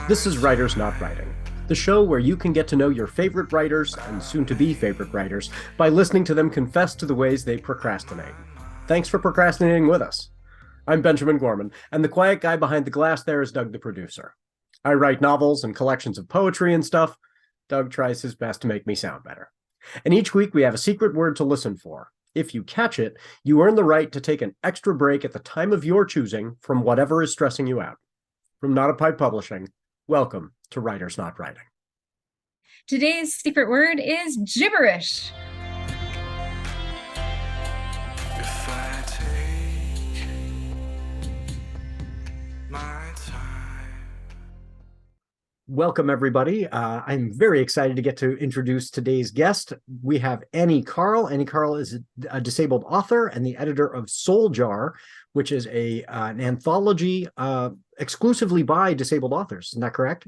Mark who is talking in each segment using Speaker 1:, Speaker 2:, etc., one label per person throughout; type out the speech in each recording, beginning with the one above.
Speaker 1: This is Writers Not Writing, the show where you can get to know your favorite writers and soon-to-be favorite writers by listening to them confess to the ways they procrastinate. Thanks for procrastinating with us. I'm Benjamin Gorman, and the quiet guy behind the glass there is Doug the producer. I write novels and collections of poetry and stuff. Doug tries his best to make me sound better. And each week we have a secret word to listen for. If you catch it, you earn the right to take an extra break at the time of your choosing from whatever is stressing you out. From Not a Pipe Publishing, welcome to Writers Not Writing.
Speaker 2: Today's secret word is gibberish.
Speaker 3: If I take my time.
Speaker 1: Welcome, everybody. I'm very excited to get to introduce today's guest. We have Annie Karl. Annie Karl is a disabled author and the editor of Soul Jar, which is an anthology exclusively by disabled authors. Isn't that correct?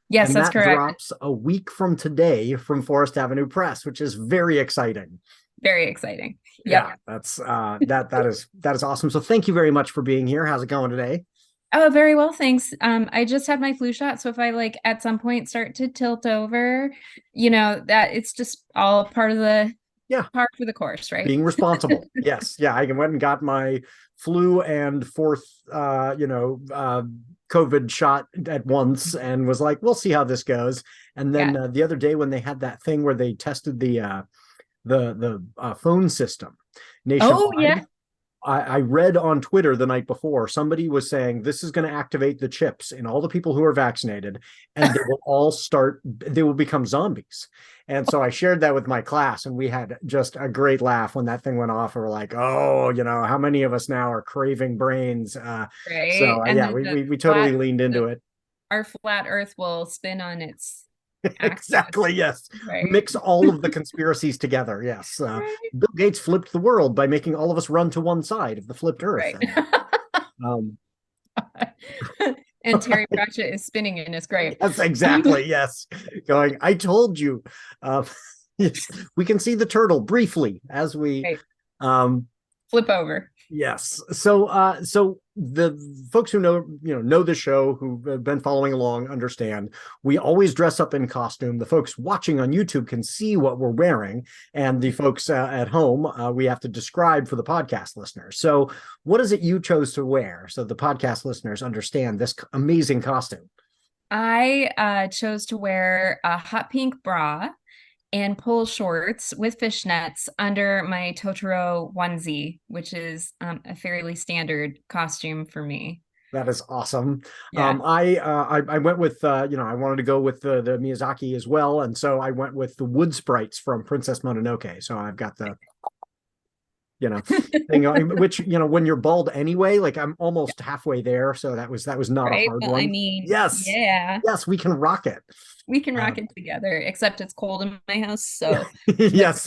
Speaker 2: Yes,
Speaker 1: and
Speaker 2: that's
Speaker 1: that
Speaker 2: correct.
Speaker 1: Drops a week from today from Forest Avenue Press, which is very exciting.
Speaker 2: Very exciting. Yep.
Speaker 1: Yeah, that's that is awesome. So thank you very much for being here. How's it going today?
Speaker 2: Oh, very well, thanks. I just had my flu shot, so if I at some point start to tilt over, that it's just all part of the par for the course, right?
Speaker 1: Being responsible. Yes. Yeah, I went and got my flu and fourth COVID shot at once and was like, we'll see how this goes. And then the other day when they had that thing where they tested the phone system nationwide.
Speaker 2: Oh, yeah.
Speaker 1: I read on Twitter the night before, somebody was saying this is going to activate the chips in all the people who are vaccinated and they will become zombies. And so I shared that with my class and we had just a great laugh when that thing went off. And we're like, oh, how many of us now are craving brains?
Speaker 2: Right.
Speaker 1: So we totally leaned into it.
Speaker 2: Our flat earth will spin on its
Speaker 1: Exactly. Yes.
Speaker 2: Right.
Speaker 1: Mix all of the conspiracies together. Yes.
Speaker 2: Right.
Speaker 1: Bill Gates flipped the world by making all of us run to one side of the flipped earth.
Speaker 2: Right. And Terry Pratchett is spinning in his grave.
Speaker 1: Yes, exactly. Yes. Going, I told you. Yes, we can see the turtle briefly as we
Speaker 2: flip over.
Speaker 1: Yes. So the folks who know the show, who've been following along, understand we always dress up in costume. The folks watching on YouTube can see what we're wearing, and the folks at home, we have to describe for the podcast listeners. So what is it you chose to wear so the podcast listeners understand this amazing costume?
Speaker 2: I chose to wear a hot pink bra and pull shorts with fishnets under my Totoro onesie, which is a fairly standard costume for me.
Speaker 1: That is awesome.
Speaker 2: Yeah.
Speaker 1: I went with I wanted to go with the Miyazaki as well, and so I went with the wood sprites from Princess Mononoke. So I've got the thing, which when you're bald anyway, like I'm almost halfway there, so that was not a hard one.
Speaker 2: I mean,
Speaker 1: yes, we can rock it.
Speaker 2: We can rock it together, except it's cold in my house, so
Speaker 1: yes,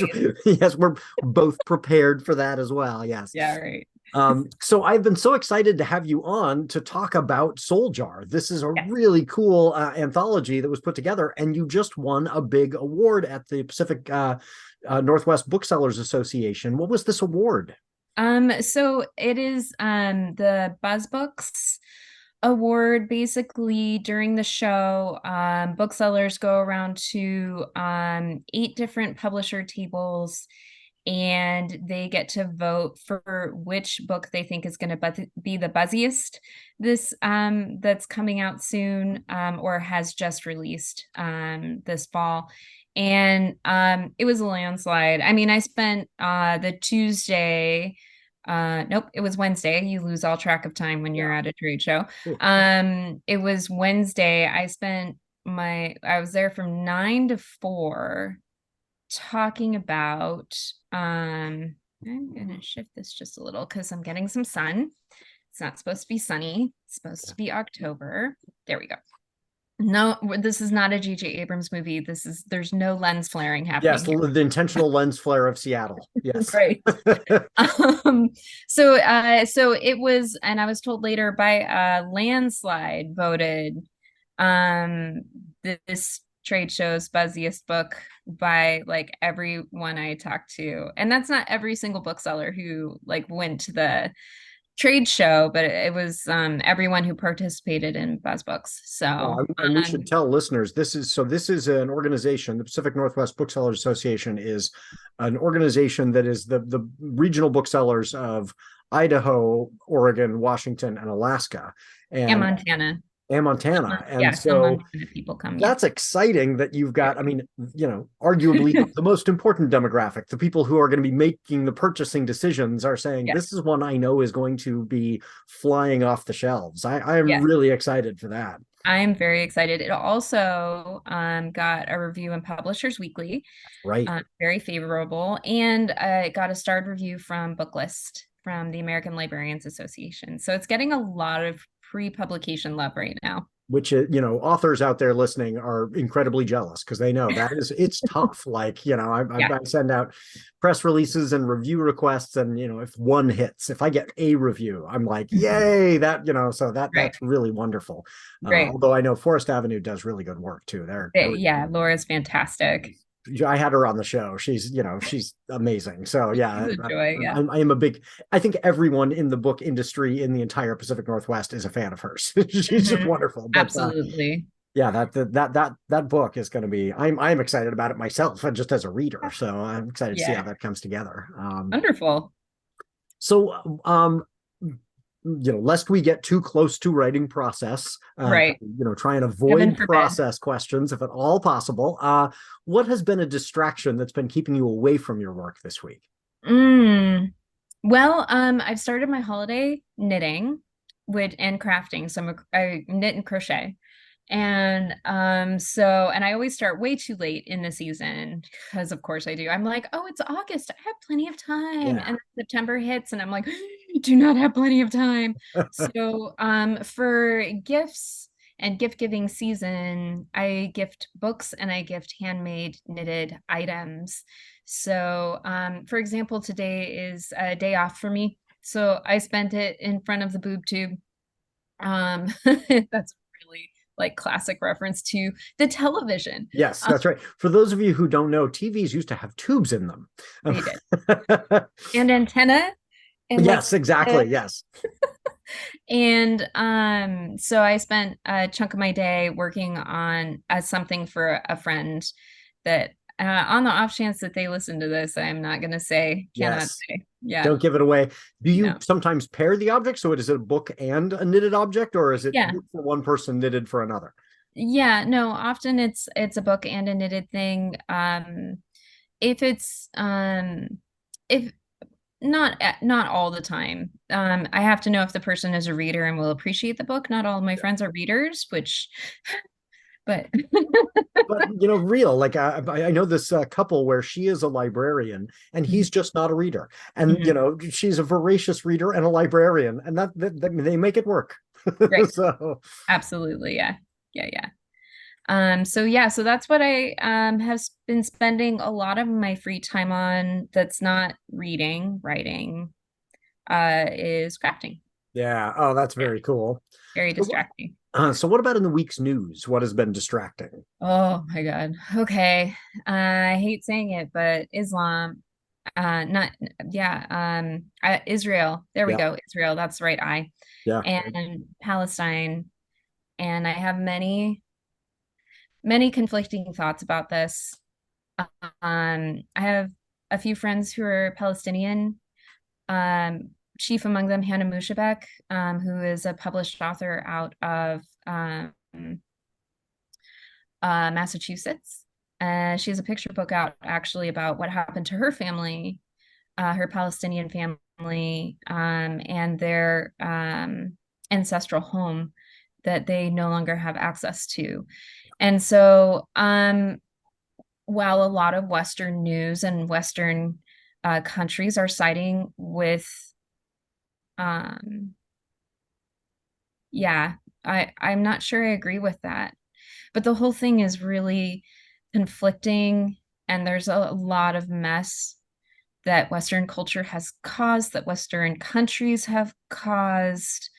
Speaker 1: we're both prepared for that as well. Yes,
Speaker 2: yeah, right.
Speaker 1: So I've been so excited to have you on to talk about Soul Jar. This is a really cool anthology that was put together, and you just won a big award at the Pacific Northwest Booksellers Association. What was this award?
Speaker 2: So it is the Buzz Books award. Basically, during the show, booksellers go around to 8 different publisher tables, and they get to vote for which book they think is going to be the buzziest that's coming out soon or has just released this fall. And it was a landslide. I mean, I spent the Tuesday, it was Wednesday. You lose all track of time when you're at a trade show. It was Wednesday. I was there from 9 to 4 talking about, I'm going to shift this just a little because I'm getting some sun. It's not supposed to be sunny. It's supposed to be October. There we go. No, this is not a J.J. Abrams movie. There's no lens flaring happening.
Speaker 1: Yes, the intentional lens flare of Seattle. Yes.
Speaker 2: Right. So it was, and I was told later by a landslide voted this trade show's buzziest book by everyone I talked to. And that's not every single bookseller who went to the trade show, but it was everyone who participated in BuzzBooks. So
Speaker 1: and we should tell listeners this is an organization. The Pacific Northwest Booksellers Association is an organization that is the regional booksellers of Idaho, Oregon, Washington, and Alaska,
Speaker 2: and Montana.
Speaker 1: And so
Speaker 2: people come.
Speaker 1: That's exciting that you've got, I mean, arguably the most important demographic, the people who are going to be making the purchasing decisions are saying, this is one I know is going to be flying off the shelves. I am really excited for that.
Speaker 2: I'm very excited. It also got a review in Publishers Weekly.
Speaker 1: Right.
Speaker 2: Very favorable. And it got a starred review from Booklist from the American Librarians Association. So it's getting a lot of pre-publication love right now.
Speaker 1: Which, authors out there listening are incredibly jealous because they know it's tough. Like, I send out press releases and review requests, and, if one hits, if I get a review, I'm like, yay, that's really wonderful. Although I know Forest Avenue does really good work too.
Speaker 2: Laura's fantastic.
Speaker 1: I had her on the show. She's amazing. So I think everyone in the book industry in the entire Pacific Northwest is a fan of hers. She's just wonderful. But,
Speaker 2: absolutely.
Speaker 1: That book is going to be, I'm excited about it myself, just as a reader. So I'm excited to see how that comes together.
Speaker 2: Wonderful.
Speaker 1: So, lest we get too close to writing process, try and avoid process questions if at all possible. What has been a distraction that's been keeping you away from your work this week?
Speaker 2: Well, I've started my holiday knitting and crafting. So I knit and crochet. And and I always start way too late in the season because of course I do. I'm like, oh, it's August. I have plenty of time. And September hits and I'm like, I do not have plenty of time. So for gifts and gift giving season, I gift books and I gift handmade knitted items. So for example, today is a day off for me. So I spent it in front of the boob tube. That's really like classic reference to the television.
Speaker 1: Yes, that's right. For those of you who don't know, TVs used to have tubes in them.
Speaker 2: They did. And antenna. And
Speaker 1: yes, exactly. Yes.
Speaker 2: And so I spent a chunk of my day working on something for a friend that on the off chance that they listen to this, I'm not going to say, cannot say. Yeah.
Speaker 1: Don't give it away. Do you sometimes pair the objects? So is it a book and a knitted object, or is it for one person knitted for another?
Speaker 2: Yeah, no, often it's a book and a knitted thing. If not all the time. I have to know if the person is a reader and will appreciate the book. Not all of my friends are readers, but
Speaker 1: real, like I know this couple where she is a librarian and he's just not a reader, and she's a voracious reader and a librarian, and that they make it work.
Speaker 2: Right.
Speaker 1: So
Speaker 2: absolutely, yeah. So that's what I have been spending a lot of my free time on. That's not reading, writing, is crafting.
Speaker 1: Yeah. Oh, that's very cool.
Speaker 2: Very distracting.
Speaker 1: So what about in the week's news? What has been distracting?
Speaker 2: Oh my God. Okay. I hate saying it, but Islam, Israel. There we go. Israel. That's the right. And Palestine. And I have many conflicting thoughts about this. I have a few friends who are Palestinian. Chief among them, Hannah Mushabek, who is a published author out of Massachusetts. She has a picture book out actually about what happened to her family, her Palestinian family, and their ancestral home that they no longer have access to. And so while a lot of Western news and Western countries are siding with I'm not sure I agree with that, but the whole thing is really conflicting, and there's a lot of mess that Western culture has caused, that Western countries have caused.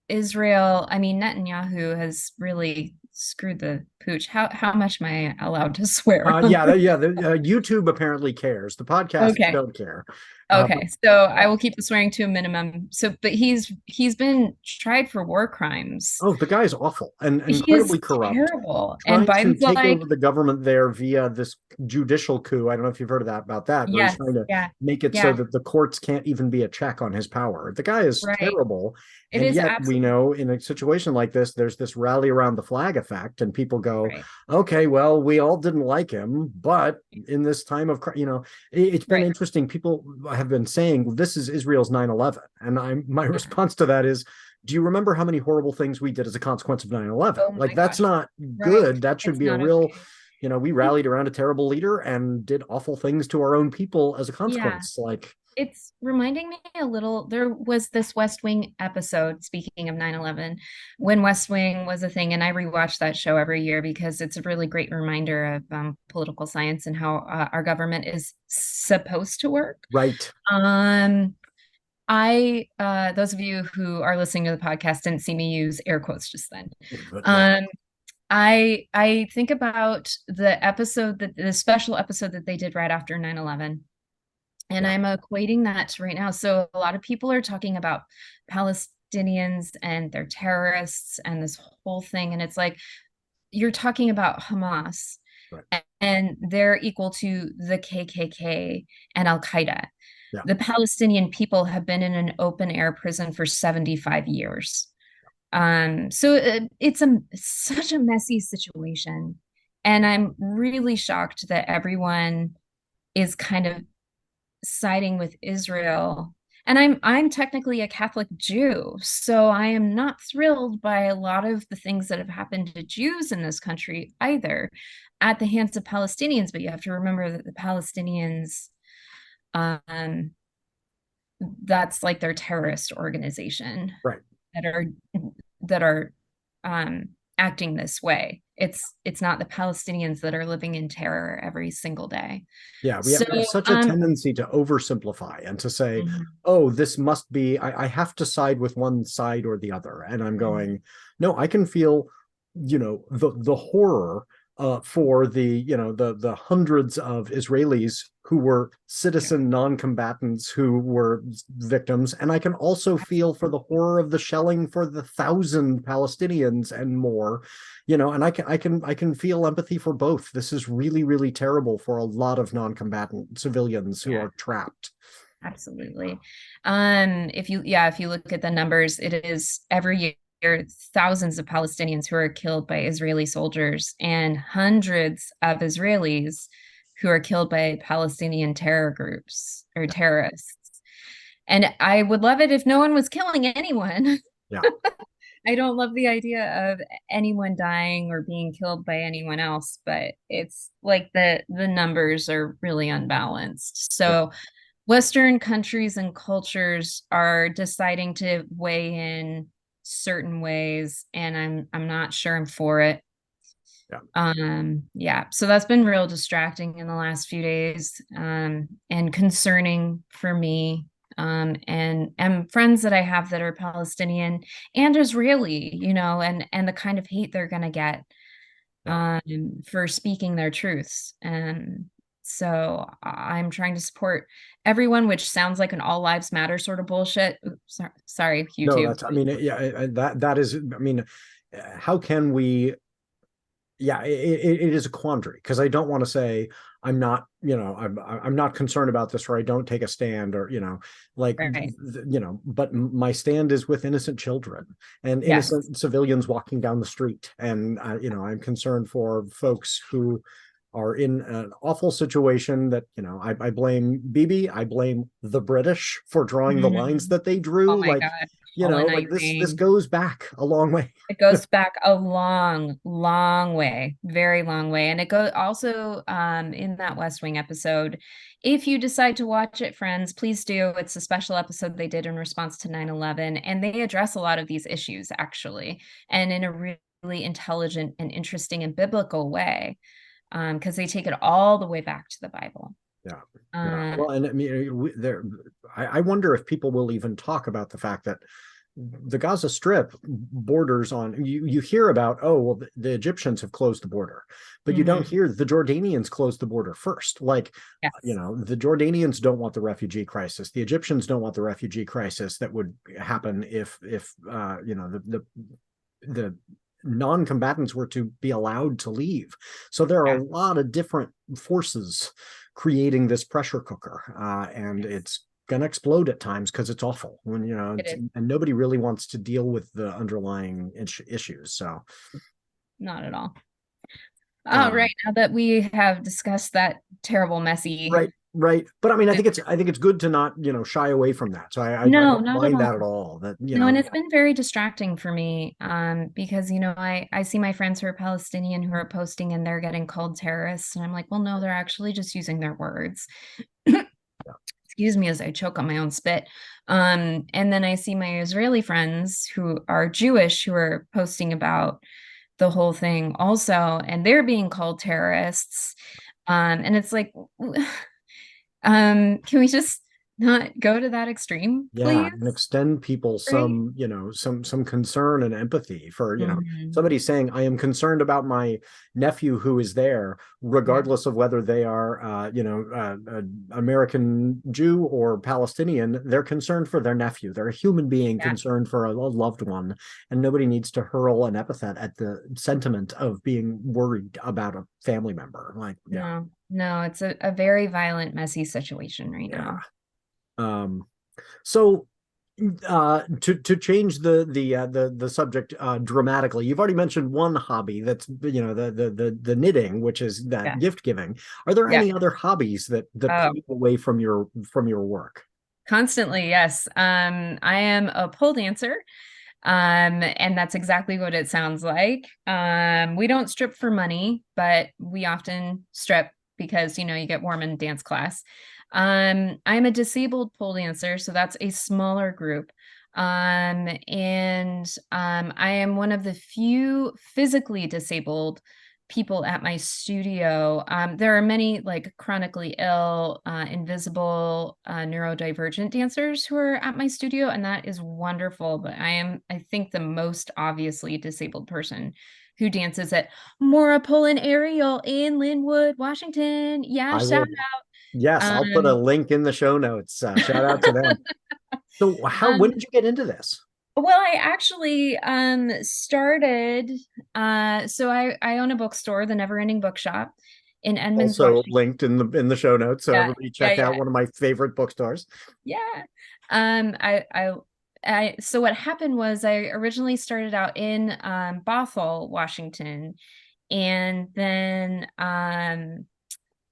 Speaker 2: Israel, Netanyahu has really screwed the pooch. How much am I allowed to swear?
Speaker 1: The YouTube apparently cares. The podcasts don't care.
Speaker 2: Okay, so I will keep the swearing to a minimum. So, but he's been tried for war crimes.
Speaker 1: Oh, the guy is awful and
Speaker 2: He is
Speaker 1: incredibly corrupt,
Speaker 2: terrible. And
Speaker 1: trying to
Speaker 2: Biden's
Speaker 1: take
Speaker 2: like,
Speaker 1: over the government there via this judicial coup. I don't know if you've heard of that about that, where he's
Speaker 2: yes,
Speaker 1: trying to
Speaker 2: yeah,
Speaker 1: make it so
Speaker 2: yeah,
Speaker 1: that the courts can't even be a check on his power. The guy is
Speaker 2: right.
Speaker 1: terrible.
Speaker 2: It
Speaker 1: And
Speaker 2: is
Speaker 1: yet we
Speaker 2: absolutely
Speaker 1: know in a situation like this, there's this rally around the flag effect, and people go,
Speaker 2: right,
Speaker 1: okay, well, we all didn't like him, but in this time of, it's been
Speaker 2: right.
Speaker 1: interesting. People have been saying this is Israel's 9/11. And my
Speaker 2: Yeah.
Speaker 1: response to that is, do you remember how many horrible things we did as a consequence of 9/11?
Speaker 2: Oh
Speaker 1: Like,
Speaker 2: my
Speaker 1: that's
Speaker 2: gosh,
Speaker 1: not
Speaker 2: right.
Speaker 1: good. That should
Speaker 2: It's
Speaker 1: be a
Speaker 2: not
Speaker 1: real,
Speaker 2: okay.
Speaker 1: we rallied around a terrible leader and did awful things to our own people as a
Speaker 2: Yeah.
Speaker 1: consequence. Like,
Speaker 2: It's reminding me a little. There was this West Wing episode, speaking of 9/11, when West Wing was a thing. And I rewatch that show every year because it's a really great reminder of political science and how our government is supposed to work.
Speaker 1: right.
Speaker 2: Those of you who are listening to the podcast didn't see me use air quotes just then.
Speaker 1: But yeah,
Speaker 2: Um, I think about the special episode that they did right after 9/11. And
Speaker 1: yeah,
Speaker 2: I'm equating that to right now. So a lot of people are talking about Palestinians and they're terrorists and this whole thing. And it's like, you're talking about Hamas
Speaker 1: right.
Speaker 2: and they're equal to the KKK and Al Qaeda.
Speaker 1: Yeah,
Speaker 2: The Palestinian people have been in an open air prison for 75 years. So it's such a messy situation. And I'm really shocked that everyone is kind of siding with Israel. And I'm technically a Catholic Jew, so I am not thrilled by a lot of the things that have happened to Jews in this country either at the hands of Palestinians. But you have to remember that the Palestinians, um, that's like their terrorist organization
Speaker 1: right.
Speaker 2: that are acting this way. It's not the Palestinians that are living in terror every single day.
Speaker 1: Yeah, we
Speaker 2: So
Speaker 1: have such a tendency to oversimplify and to say,
Speaker 2: mhm,
Speaker 1: oh, this must be, I have to side with one side or the other. And I'm
Speaker 2: mhm,
Speaker 1: going, no, I can feel, the horror for the hundreds of Israelis who were
Speaker 2: yeah,
Speaker 1: citizen non-combatants who were victims. And I can also feel for
Speaker 2: absolutely.
Speaker 1: the horror of the shelling for the 1,000 Palestinians and more, and I can feel empathy for both. This is really, really terrible for a lot of non-combatant civilians who
Speaker 2: Yeah,
Speaker 1: are trapped.
Speaker 2: absolutely. If you look at the numbers, it is every year thousands of Palestinians who are killed by Israeli soldiers and hundreds of Israelis who are killed by Palestinian terror groups or
Speaker 1: Yeah,
Speaker 2: terrorists. And I would love it if no one was killing anyone.
Speaker 1: yeah,
Speaker 2: I don't love the idea of anyone dying or being killed by anyone else, but it's like the numbers are really unbalanced.
Speaker 1: yeah.
Speaker 2: So Western countries and cultures are deciding to weigh in certain ways, and I'm not sure I'm for it.
Speaker 1: Yeah.
Speaker 2: Yeah, so that's been real distracting in the last few days, and concerning for me. And friends that I have that are Palestinian and Israeli, and the kind of hate they're gonna get
Speaker 1: Yeah.
Speaker 2: for speaking their truths. And so I'm trying to support everyone, which sounds like an all lives matter sort of bullshit. Oops, sorry,
Speaker 1: No,
Speaker 2: YouTube.
Speaker 1: that's, I mean, yeah, that is, I mean, how can we, yeah, it is a quandary because I don't want to say I'm not, I'm not concerned about this or I don't take a stand or, like,
Speaker 2: Right.
Speaker 1: but my stand is with innocent children and
Speaker 2: Yes.
Speaker 1: innocent civilians walking down the street. And, I'm concerned for folks who are in an awful situation that, I blame Bibi, I blame the British for drawing the lines
Speaker 2: Mhm.
Speaker 1: that they
Speaker 2: Oh
Speaker 1: drew.
Speaker 2: my
Speaker 1: Like,
Speaker 2: God. Colin
Speaker 1: like this
Speaker 2: Irene.
Speaker 1: goes back a long way.
Speaker 2: It goes back a long, long way, very long way. And it goes also in that West Wing episode. If you decide to watch it, friends, please do. It's a special episode they did in response to 9/11, and they address a lot of these issues actually, and in a really intelligent and interesting and biblical way, because they take it all the way back to the Bible.
Speaker 1: Yeah. Yeah.
Speaker 2: Uh,
Speaker 1: Well, and I mean, I wonder if people will even talk about the fact that, the Gaza Strip borders on, you hear about, oh, well, the Egyptians have closed the border, but you don't hear the Jordanians closed the border first. Like,
Speaker 2: Yes.
Speaker 1: The Jordanians don't want the refugee crisis. The Egyptians don't want the refugee crisis that would happen if the non-combatants were to be allowed to leave. So there are a lot of different forces creating this pressure cooker, and it's going to explode at times because it's awful when and nobody really wants to deal with the underlying issues. So
Speaker 2: not at all. Right, now that we have discussed that terrible, messy,
Speaker 1: right, but I mean, I think it's good to not shy away from that. So I don't mind that at all. That
Speaker 2: and it's been very distracting for me, because I see my friends who are Palestinian who are posting and they're getting called terrorists, and I'm like, well, no, they're actually just using their words. Excuse me as I choke on my own spit. And then I see my Israeli friends who are Jewish who are posting about the whole thing also, and they're being called terrorists. And it's like, can we just not go to that extreme, please?
Speaker 1: And extend people some some concern and empathy for somebody saying, I am concerned about my nephew who is there, regardless of whether they are American Jew or Palestinian. They're concerned for their nephew. They're a human being concerned for a loved one, and nobody needs to hurl an epithet at the sentiment of being worried about a family member. Like,
Speaker 2: no, it's a very violent, messy situation right now.
Speaker 1: So to change the subject dramatically, you've already mentioned one hobby, that's the knitting, which is that gift giving. Are there any other hobbies that pull you away from your work?
Speaker 2: Constantly, yes. I am a pole dancer. And that's exactly what it sounds like. We don't strip for money, but we often strip because you get warm in dance class. I'm a disabled pole dancer, so that's a smaller group. And I am one of the few physically disabled people at my studio. There are many like chronically ill, invisible, neurodivergent dancers who are at my studio, and that is wonderful. But I think, the most obviously disabled person who dances at Mora Pole and Aerial in Linwood, Washington. Yeah, shout out.
Speaker 1: Yes, I'll put a link in the show notes. Shout out to them. So when did you get into this?
Speaker 2: Well, I actually started, so I own a bookstore, the Never Ending Bookshop in Edmonds.
Speaker 1: Also linked in the show notes, so everybody check out one of my favorite bookstores.
Speaker 2: So what happened was I originally started out in Bothell, Washington, and then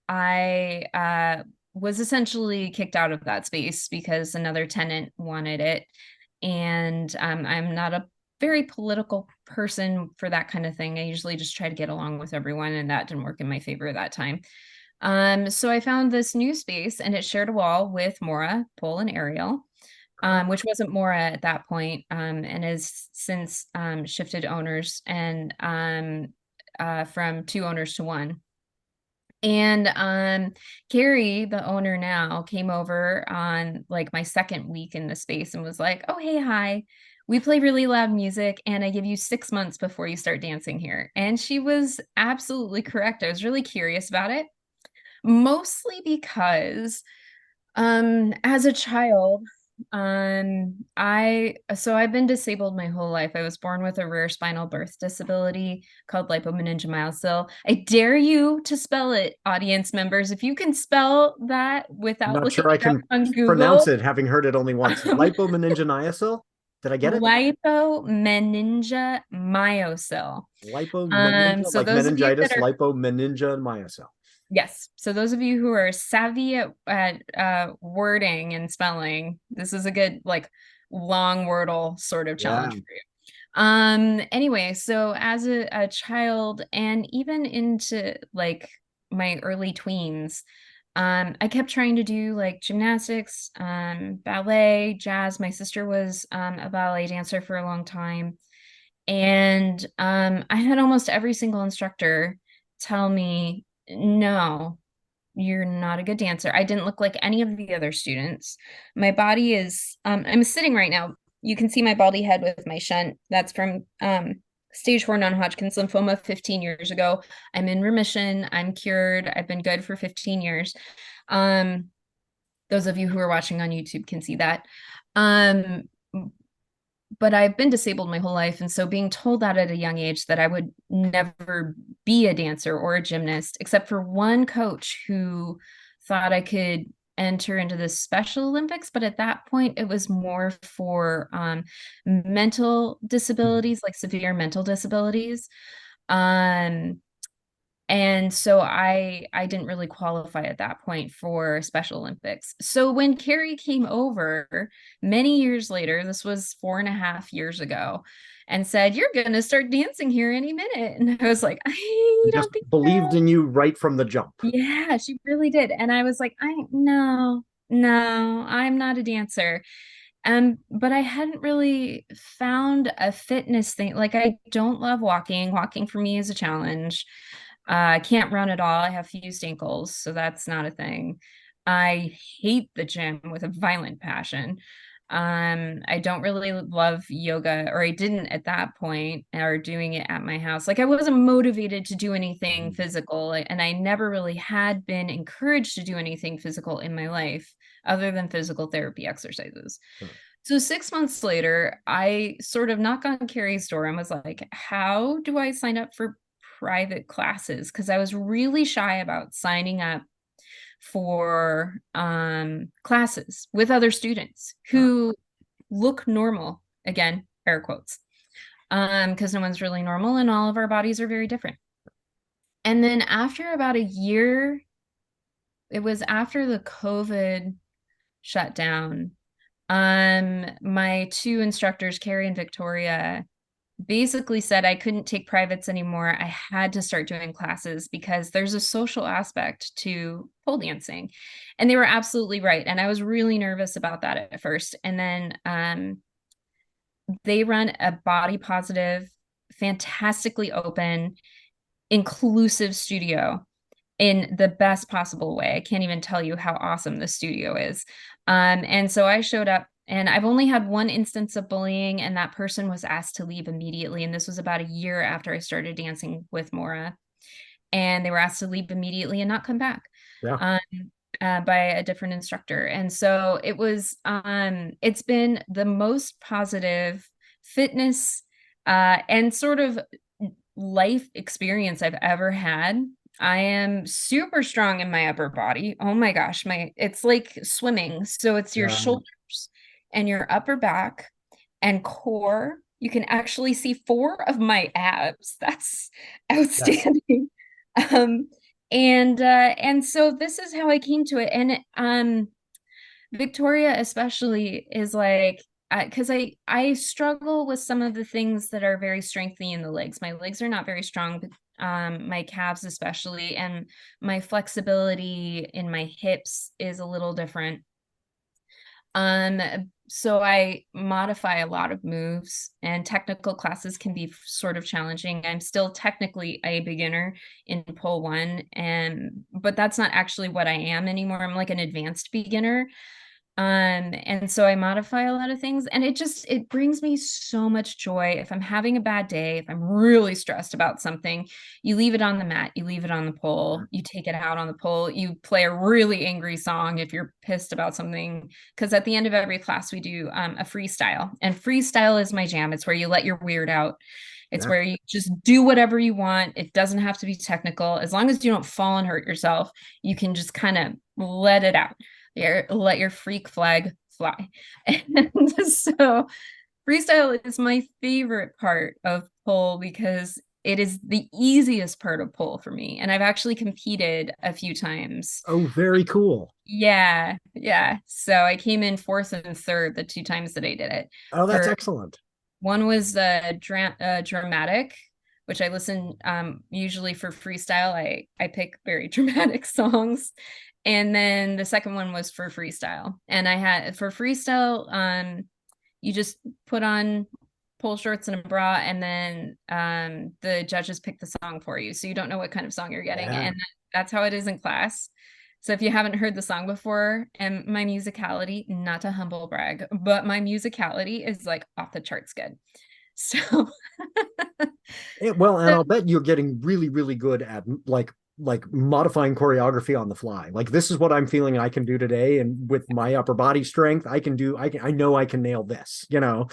Speaker 2: I was essentially kicked out of that space because another tenant wanted it. And I'm not a very political person for that kind of thing. I usually just try to get along with everyone, and that didn't work in my favor at that time. So I found this new space, and it shared a wall with Mora Pole and Aerial, which wasn't Mora at that point, and has since shifted owners, and from 2 owners to 1. And Carrie, the owner now, came over on like my second week in the space and was like, oh, hey, hi, we play really loud music and I give you 6 months before you start dancing here. And she was absolutely correct. I was really curious about it, mostly because as a child, I've been disabled my whole life. I was born with a rare spinal birth disability called lipomyelin. I dare you to spell it, audience members. If you can spell that without
Speaker 1: not
Speaker 2: looking
Speaker 1: sure I
Speaker 2: it up
Speaker 1: can
Speaker 2: on Google.
Speaker 1: Pronounce it, having heard it only once. Lipomyelin. Did I get it?
Speaker 2: Lipomyelin.
Speaker 1: Lipomyelin,
Speaker 2: so
Speaker 1: like
Speaker 2: those
Speaker 1: meningitis, lipomyelin.
Speaker 2: Yes. So those of you who are savvy at wording and spelling, this is a good like long wordle sort of challenge for you. Anyway, so as a child and even into like my early tweens, I kept trying to do like gymnastics, ballet, jazz. My sister was a ballet dancer for a long time. And I had almost every single instructor tell me, no, you're not a good dancer. I didn't look like any of the other students. My body is, I'm sitting right now you can see my baldy head with my shunt. That's from stage 4 non-Hodgkin's lymphoma 15 years ago. I'm in remission. I'm cured. I've been good for 15 years. Those of you who are watching on YouTube can see that. But I've been disabled my whole life. And so being told that at a young age that I would never be a dancer or a gymnast, except for one coach who thought I could enter into the Special Olympics. But at that point, it was more for mental disabilities, like severe mental disabilities. And so I didn't really qualify at that point for Special Olympics. So when Carrie came over many years later, this was 4.5 years ago, and said, "You're gonna start dancing here any minute." And I was like, I
Speaker 1: Just
Speaker 2: don't think
Speaker 1: believed
Speaker 2: so.
Speaker 1: in you right from the jump.
Speaker 2: Yeah, she really did. And I was like, no, I'm not a dancer. But I hadn't really found a fitness thing. Like, I don't love walking. Walking for me is a challenge. I can't run at all. I have fused ankles, so that's not a thing. I hate the gym with a violent passion. I don't really love yoga, or I didn't at that point, or doing it at my house. Like, I wasn't motivated to do anything physical, and I never really had been encouraged to do anything physical in my life other than physical therapy exercises. So 6 months later, I sort of knock on Carrie's door and was like, how do I sign up for private classes? Because I was really shy about signing up for classes with other students who look normal, again, air quotes, because no one's really normal and all of our bodies are very different. And then after about a year, it was after the COVID shutdown, my two instructors, Carrie and Victoria, basically said I couldn't take privates anymore. I had to start doing classes because there's a social aspect to pole dancing. And they were absolutely right. And I was really nervous about that at first. And then they run a body positive, fantastically open, inclusive studio in the best possible way. I can't even tell you how awesome the studio is. And so I showed up, and I've only had one instance of bullying, and that person was asked to leave immediately. And this was about a year after I started dancing with Maura. And they were asked to leave immediately and not come back.
Speaker 1: Yeah.
Speaker 2: By a different instructor. And so it was, it's been the most positive fitness and sort of life experience I've ever had. I am super strong in my upper body. Oh my gosh, it's like swimming. So it's your shoulders and your upper back and core. You can actually see 4 of my abs. That's outstanding. Yes. And so this is how I came to it. And Victoria especially is like, because I struggle with some of the things that are very strengthening in the legs. My legs are not very strong, but my calves especially, and my flexibility in my hips is a little different. So I modify a lot of moves, and technical classes can be sort of challenging. I'm still technically a beginner in pole 1, but that's not actually what I am anymore. I'm like an advanced beginner. And so I modify a lot of things, and it brings me so much joy. If I'm having a bad day, if I'm really stressed about something, you leave it on the mat, you leave it on the pole, you take it out on the pole, you play a really angry song if you're pissed about something. Because at the end of every class, we do a freestyle, and freestyle is my jam. It's where you let your weird out. It's where you just do whatever you want. It doesn't have to be technical. As long as you don't fall and hurt yourself, you can just kind of let it out. Let your freak flag fly. And so freestyle is my favorite part of pole because it is the easiest part of pole for me. And I've actually competed a few times.
Speaker 1: Oh, very cool.
Speaker 2: Yeah. So I came in 4th and 3rd the 2 times that I did it.
Speaker 1: Oh, that's excellent.
Speaker 2: One was dramatic, which I listen usually for freestyle. I pick very dramatic songs. And then the second one was for freestyle. And I had for freestyle, you just put on pole shorts and a bra, and then the judges pick the song for you. So you don't know what kind of song you're getting. And that's how it is in class. So if you haven't heard the song before, and my musicality, not to humble brag, but my musicality is like off the charts good. So,
Speaker 1: Well, and I'll bet you're getting really, really good at like modifying choreography on the fly. Like this is what I'm feeling I can do today, and with my upper body strength, I know I can nail this, you know.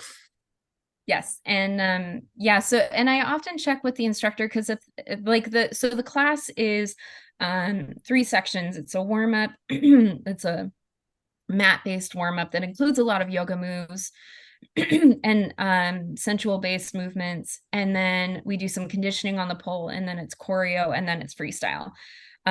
Speaker 2: yes. And yeah, so and I often check with the instructor because if like the class is 3 sections. It's a warm-up, it's a mat-based warm-up that includes a lot of yoga moves and sensual based movements, and then we do some conditioning on the pole, and then it's choreo, and then it's freestyle.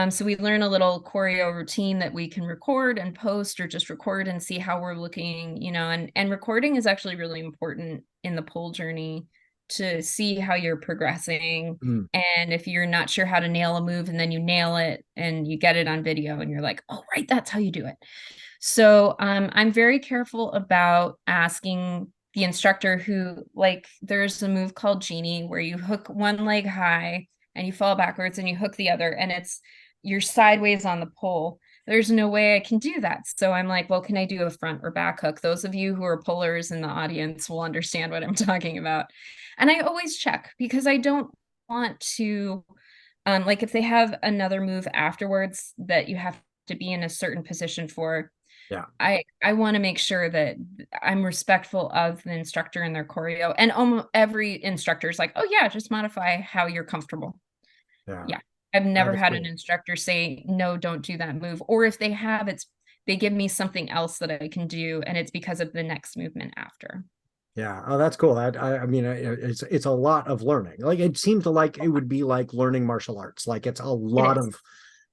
Speaker 2: So we learn a little choreo routine that we can record and post, or just record and see how we're looking, you know, and recording is actually really important in the pole journey to see how you're progressing. And if you're not sure how to nail a move and then you nail it and you get it on video and you're like, oh, right, that's how you do it. So I'm very careful about asking the instructor who, like, there's a move called Genie where you hook one leg high and you fall backwards and you hook the other, and you're sideways on the pole. There's no way I can do that. So I'm like, well, can I do a front or back hook? Those of you who are pullers in the audience will understand what I'm talking about. And I always check because I don't want to, like if they have another move afterwards that you have to be in a certain position for,
Speaker 1: Yeah.
Speaker 2: I want to make sure that I'm respectful of the instructor and their choreo. And almost every instructor is like, oh yeah, just modify how you're comfortable. Yeah. I've never had an instructor say, no, don't do that move. Or if they have, they give me something else that I can do, and it's because of the next movement after.
Speaker 1: Yeah. Oh, that's cool. I mean, it's a lot of learning. Like it seems like it would be like learning martial arts. Like it's a lot of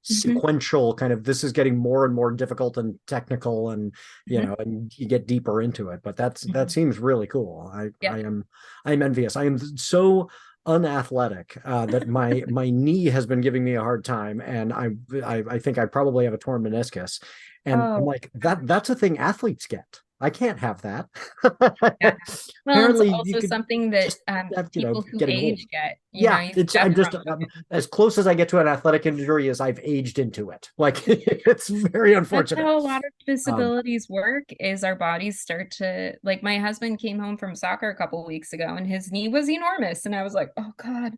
Speaker 1: sequential kind of, this is getting more and more difficult and technical, and you know, and you get deeper into it. But that seems really cool. I'm envious. I am so unathletic that my knee has been giving me a hard time, and I think I probably have a torn meniscus, and I'm like, that's a thing athletes get. I can't have that.
Speaker 2: Yeah. Well,
Speaker 1: Apparently,
Speaker 2: it's also something that people who age get.
Speaker 1: I'm just as close as I get to an athletic injury as I've aged into it. Like it's very unfortunate.
Speaker 2: That's how a lot of disabilities work. Is our bodies start to, like, my husband came home from soccer a couple of weeks ago, and his knee was enormous, and I was like, oh God.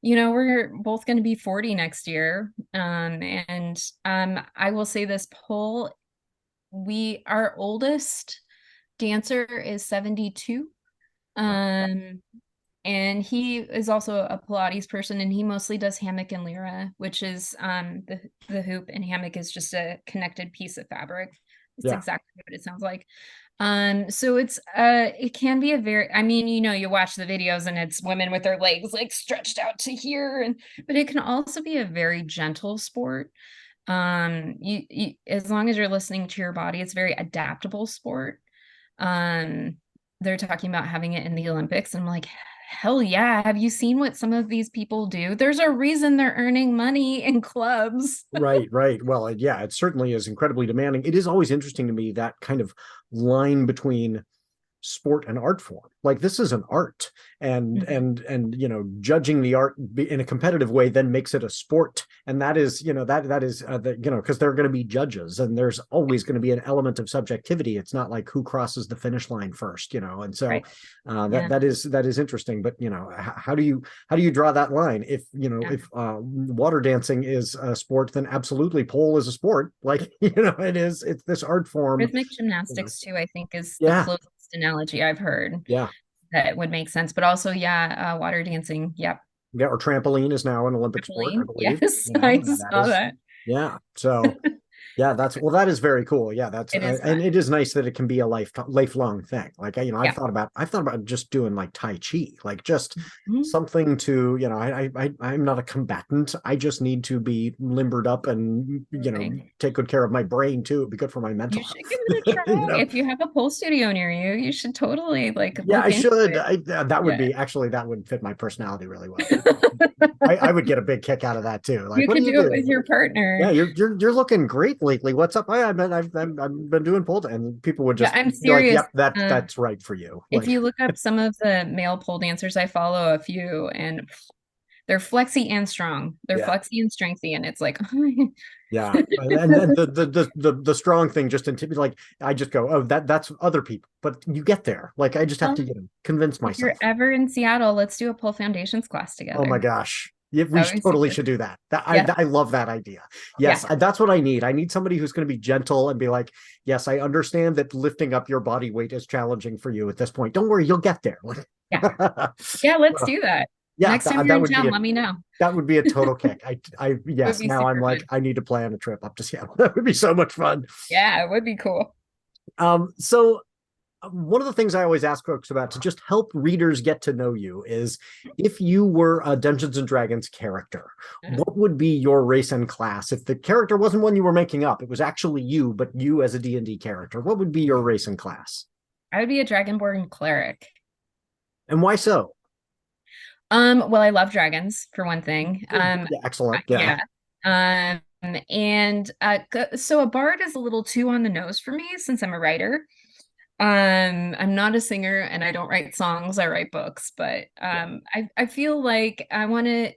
Speaker 2: You know, we're both going to be 40 next year. And I will say this, pole, our oldest dancer is 72. And he is also a Pilates person, and he mostly does hammock and lyra, which is the hoop, and hammock is just a connected piece of fabric. It's exactly what it sounds like. So it can be a very, I mean, you know, you watch the videos and it's women with their legs like stretched out to here, but it can also be a very gentle sport. You as long as you're listening to your body, it's a very adaptable sport. They're talking about having it in the Olympics, and I'm like, hell yeah. Have you seen what some of these people do? There's a reason they're earning money in clubs.
Speaker 1: Right. Well, yeah, it certainly is incredibly demanding. It is always interesting to me, that kind of line between sport and art form. Like this is an art, and you know, judging the art in a competitive way then makes it a sport, and that is, you know, that is you know, because there are going to be judges, and there's always going to be an element of subjectivity. It's not like who crosses the finish line first, you know, and so that is interesting. But you know, how do you draw that line? If you know, if water dancing is a sport, then absolutely pole is a sport. Like, you know, it's this art form.
Speaker 2: Rhythmic gymnastics too, I think, is the closest analogy I've heard. That would make sense. But also, water dancing. Yep.
Speaker 1: Yeah, or trampoline is now an Olympic sport, I believe.
Speaker 2: Yes, you know, I saw that.
Speaker 1: Yeah. So yeah, that is very cool. Yeah, that's and it is nice that it can be a lifelong thing. Like, you know, I've thought about just doing like Tai Chi, like just something to, you know, I'm not a combatant. I just need to be limbered up and, you know, take good care of my brain too. It'd be good for my mental health.
Speaker 2: Give it a try. You know? If you have a pole studio near you, you should totally like.
Speaker 1: Yeah, I should. That would be actually, that would fit my personality really well. I would get a big kick out of that too. Like,
Speaker 2: you could do it with your partner.
Speaker 1: Yeah, you're looking great lately. What's up? I've been doing pole, and people would just
Speaker 2: I'm serious.
Speaker 1: Like, yep, that's right for you.
Speaker 2: If you look up some of the male pole dancers, I follow a few, and they're flexy and strong. They're flexy and strengthy, and it's like
Speaker 1: Yeah, and the strong thing just like I just go, oh, that's other people, but you get there. Like I just have to convince
Speaker 2: If you're
Speaker 1: myself.
Speaker 2: ever in Seattle, let's do a pole foundations class
Speaker 1: Oh my
Speaker 2: together.
Speaker 1: gosh. Yeah, we
Speaker 2: That would be
Speaker 1: totally
Speaker 2: super.
Speaker 1: should do that.
Speaker 2: Yeah.
Speaker 1: I love that idea. Yes,
Speaker 2: Yeah.
Speaker 1: that's what I need. I need somebody who's going to be gentle and be like, yes, I understand that lifting up your body weight is challenging for you at this point. Don't worry, you'll get there.
Speaker 2: Yeah. Yeah, let's do that.
Speaker 1: Yeah,
Speaker 2: Next time you're
Speaker 1: that
Speaker 2: in
Speaker 1: would be
Speaker 2: town, let me know.
Speaker 1: that would be a total kick.
Speaker 2: It would
Speaker 1: Yes,
Speaker 2: be
Speaker 1: now I'm
Speaker 2: super
Speaker 1: like,
Speaker 2: fun.
Speaker 1: I need to plan a trip up to Seattle. That would be so much fun.
Speaker 2: Yeah, it would be cool.
Speaker 1: So one of the things I always ask folks about to just help readers get to know you is if you were a Dungeons and Dragons character, what would be your race and class? If the character wasn't one you were making up, it was actually you, but you as a D&D character, what would be your race and class?
Speaker 2: I would be a Dragonborn cleric.
Speaker 1: And why so?
Speaker 2: Well, I love dragons for one thing.
Speaker 1: Yeah, excellent. Yeah.
Speaker 2: And so a bard is a little too on the nose for me since I'm a writer. I'm not a singer and I don't write songs, I write books, but I feel like I want to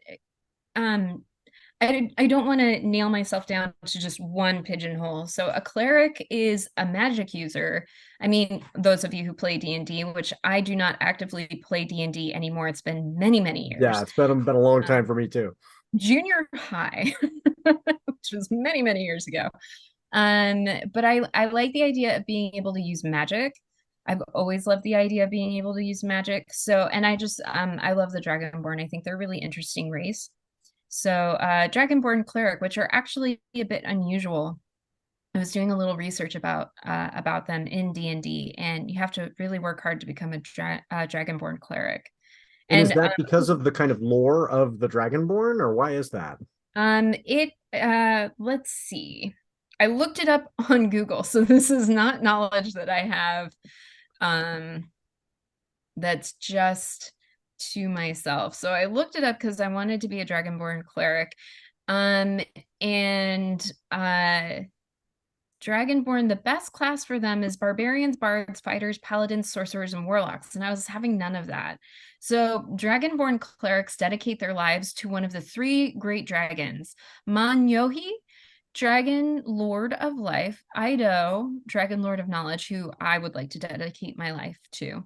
Speaker 2: I don't want to nail myself down to just one pigeonhole. So a cleric is a magic user. I mean, those of you who play D&D, which I do not actively play D&D anymore. It's been many, many years.
Speaker 1: Yeah, it's been a long time for me too.
Speaker 2: Junior high, which was many, many years ago. But I like the idea of being able to use magic. I've always loved the idea of being able to use magic. So, and I just I love the Dragonborn. I think they're a really interesting race. So Dragonborn cleric, which are actually a bit unusual. I was doing a little research about them in D&D, and you have to really work hard to become a Dragonborn cleric.
Speaker 1: And is that because of the kind of lore of the Dragonborn, or why is that?
Speaker 2: Let's see. I looked it up on Google, so this is not knowledge that I have that's just to myself. So I looked it up because I wanted to be a Dragonborn cleric. And Dragonborn, the best class for them is barbarians, bards, fighters, paladins, sorcerers, and warlocks. And I was having none of that. So Dragonborn clerics dedicate their lives to one of the three great dragons, Manyohi, Dragon Lord of Life, Ahdieh, Dragon Lord of Knowledge, who I would like to dedicate my life to.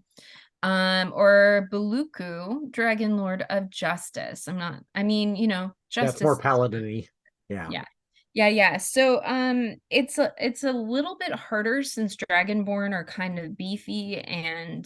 Speaker 2: Or Buluku, Dragon Lord of Justice. Justice.
Speaker 1: That's more paladin-y.
Speaker 2: Yeah. So it's a little bit harder since Dragonborn are kind of beefy and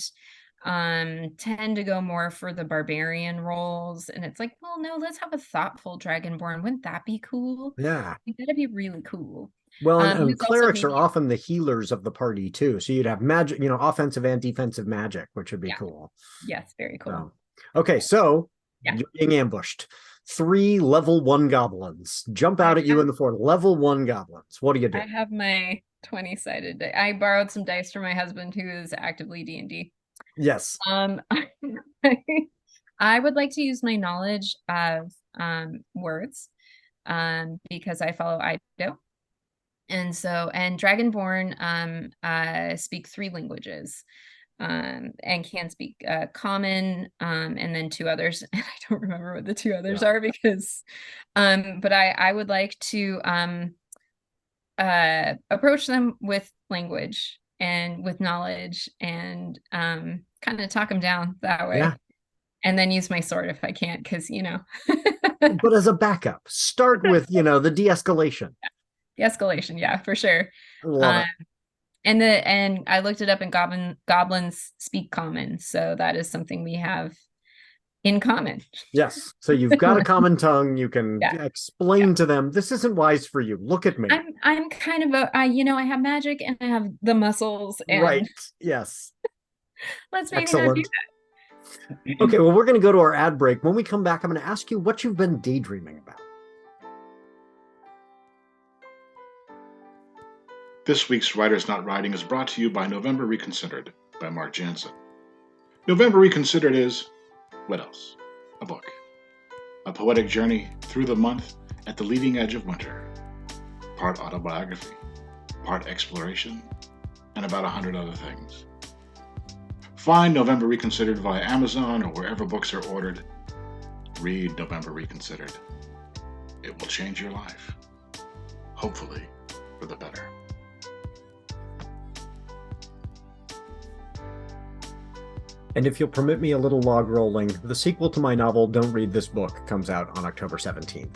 Speaker 2: tend to go more for the barbarian roles. And it's like, well, no, let's have a thoughtful Dragonborn. Wouldn't that be cool?
Speaker 1: Yeah.
Speaker 2: That'd be really cool.
Speaker 1: Well, and clerics are often the healers of the party too. So you'd have magic, offensive and defensive magic, which would be cool.
Speaker 2: Yes, very cool.
Speaker 1: Okay, so you're being ambushed. 3 level 1 goblins jump out at you in the forest. Level 1 goblins. What do you do?
Speaker 2: I have my 20-sided dice. I borrowed some dice from my husband who is actively D&D.
Speaker 1: Yes.
Speaker 2: I would like to use my knowledge of words because I follow Ahdieh. And Dragonborn speak 3 languages and can speak Common and then 2 others. And I don't remember what the 2 others are because, but I would like to approach them with language and with knowledge and kind of talk them down that way. Yeah. And then use my sword if I can't, because,
Speaker 1: But as a backup, start with, the de-escalation.
Speaker 2: De-escalation, yeah, for sure.
Speaker 1: Love it.
Speaker 2: And I looked it up, and goblins speak Common, so that is something we have in common.
Speaker 1: Yes, so you've got a common tongue. You can explain to them, this isn't wise for you. Look at me.
Speaker 2: I'm kind of I have magic and I have the muscles. And
Speaker 1: right. Yes.
Speaker 2: Let's maybe not do that.
Speaker 1: Okay, well, we're going to go to our ad break. When we come back, I'm going to ask you what you've been daydreaming about.
Speaker 4: This week's Writers Not Writing is brought to you by November Reconsidered by Marc Janessen. November Reconsidered is, what else? A book. A poetic journey through the month at the leading edge of winter. Part autobiography, part exploration, and about 100 other things. Find November Reconsidered via Amazon or wherever books are ordered. Read November Reconsidered. It will change your life. hopefully for the better.
Speaker 1: And if you'll permit me a little log rolling, the sequel to my novel Don't Read This Book comes out on October 17th.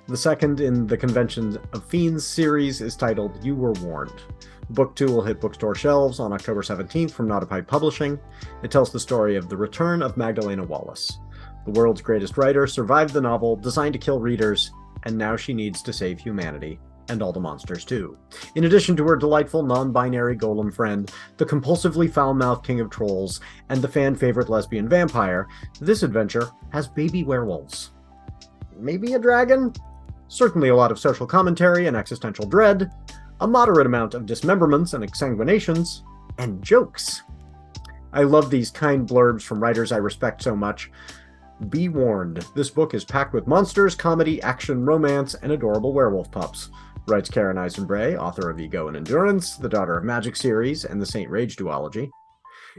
Speaker 1: The second in the Convention of Fiends series is titled You Were Warned. Book 2 will hit bookstore shelves on October 17th from Not a Pipe Publishing. It tells the story of the return of Magdalena Wallace. The world's greatest writer survived the novel, designed to kill readers, and now she needs to save humanity, and all the monsters too. In addition to her delightful non-binary golem friend, the compulsively foul-mouthed king of trolls, and the fan-favorite lesbian vampire, this adventure has baby werewolves. Maybe a dragon? Certainly a lot of social commentary and existential dread, a moderate amount of dismemberments and exsanguinations, and jokes. I love these kind blurbs from writers I respect so much. Be warned, this book is packed with monsters, comedy, action, romance, and adorable werewolf pups, writes Karen Eisenbray, author of Ego and Endurance, the Daughter of Magic series, and the Saint Rage duology.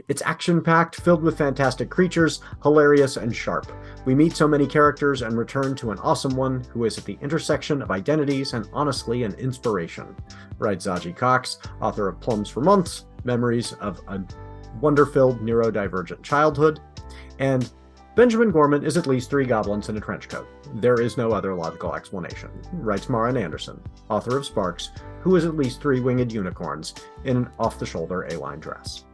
Speaker 1: It's action-packed, filled with fantastic creatures, hilarious and sharp. We meet so many characters and return to an awesome one who is at the intersection of identities and honestly an inspiration, writes Zaji Cox, author of Plums for Months, Memories of a Wonder-Filled Neurodivergent Childhood, and Benjamin Gorman is at least 3 goblins in a trench coat. There is no other logical explanation, writes Maren Anderson, author of Sparks, who is at least 3 winged unicorns in an off-the-shoulder A-line dress.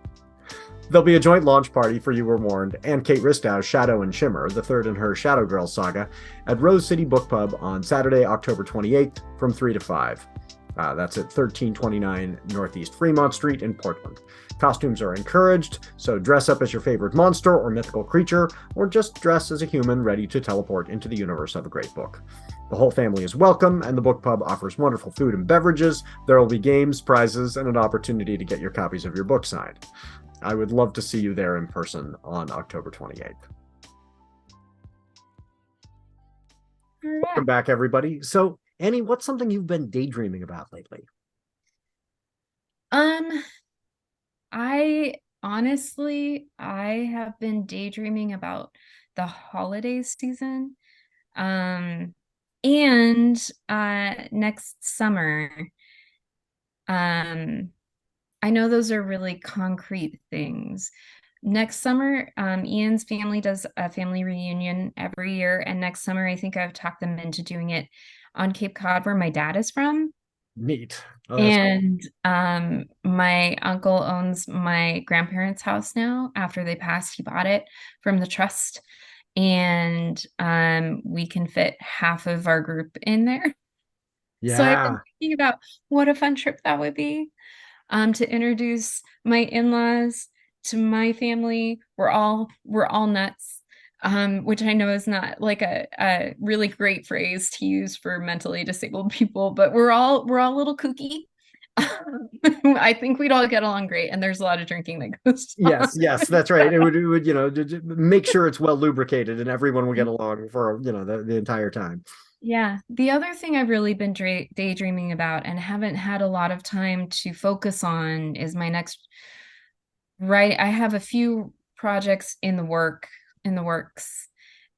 Speaker 1: There'll be a joint launch party for You Were Warned and Kate Ristow's Shadow and Shimmer, the third in her Shadow Girls saga, at Rose City Book Pub on Saturday, October 28th from 3 to 5. That's at 1329 Northeast Fremont Street in Portland. Costumes are encouraged, so dress up as your favorite monster or mythical creature, or just dress as a human ready to teleport into the universe of a great book. The whole family is welcome, and the book pub offers wonderful food and beverages. There will be games, prizes, and an opportunity to get your copies of your book signed. I would love to see you there in person on October 28th. Welcome back, everybody. So, Annie, what's something you've been daydreaming about lately?
Speaker 2: I honestly have been daydreaming about the holiday season. And next summer. I know those are really concrete things. Next summer, Ian's family does a family reunion every year, and next summer I think I've talked them into doing it on Cape Cod, where my dad is from.
Speaker 1: Neat. Oh,
Speaker 2: and cool. My uncle owns my grandparents' house now. After they passed, he bought it from the trust, and we can fit half of our group in there.
Speaker 1: Yeah.
Speaker 2: So I've been thinking about what a fun trip that would be, to introduce my in-laws to my family. We're all nuts, which I know is not like a really great phrase to use for mentally disabled people, but we're all a little kooky. I think we'd all get along great, and there's a lot of drinking that goes on.
Speaker 1: Yes, that's right. It would make sure it's well lubricated and everyone will get along for the entire time.
Speaker 2: Yeah. The other thing I've really been daydreaming about and haven't had a lot of time to focus on is my next I have a few projects in the works.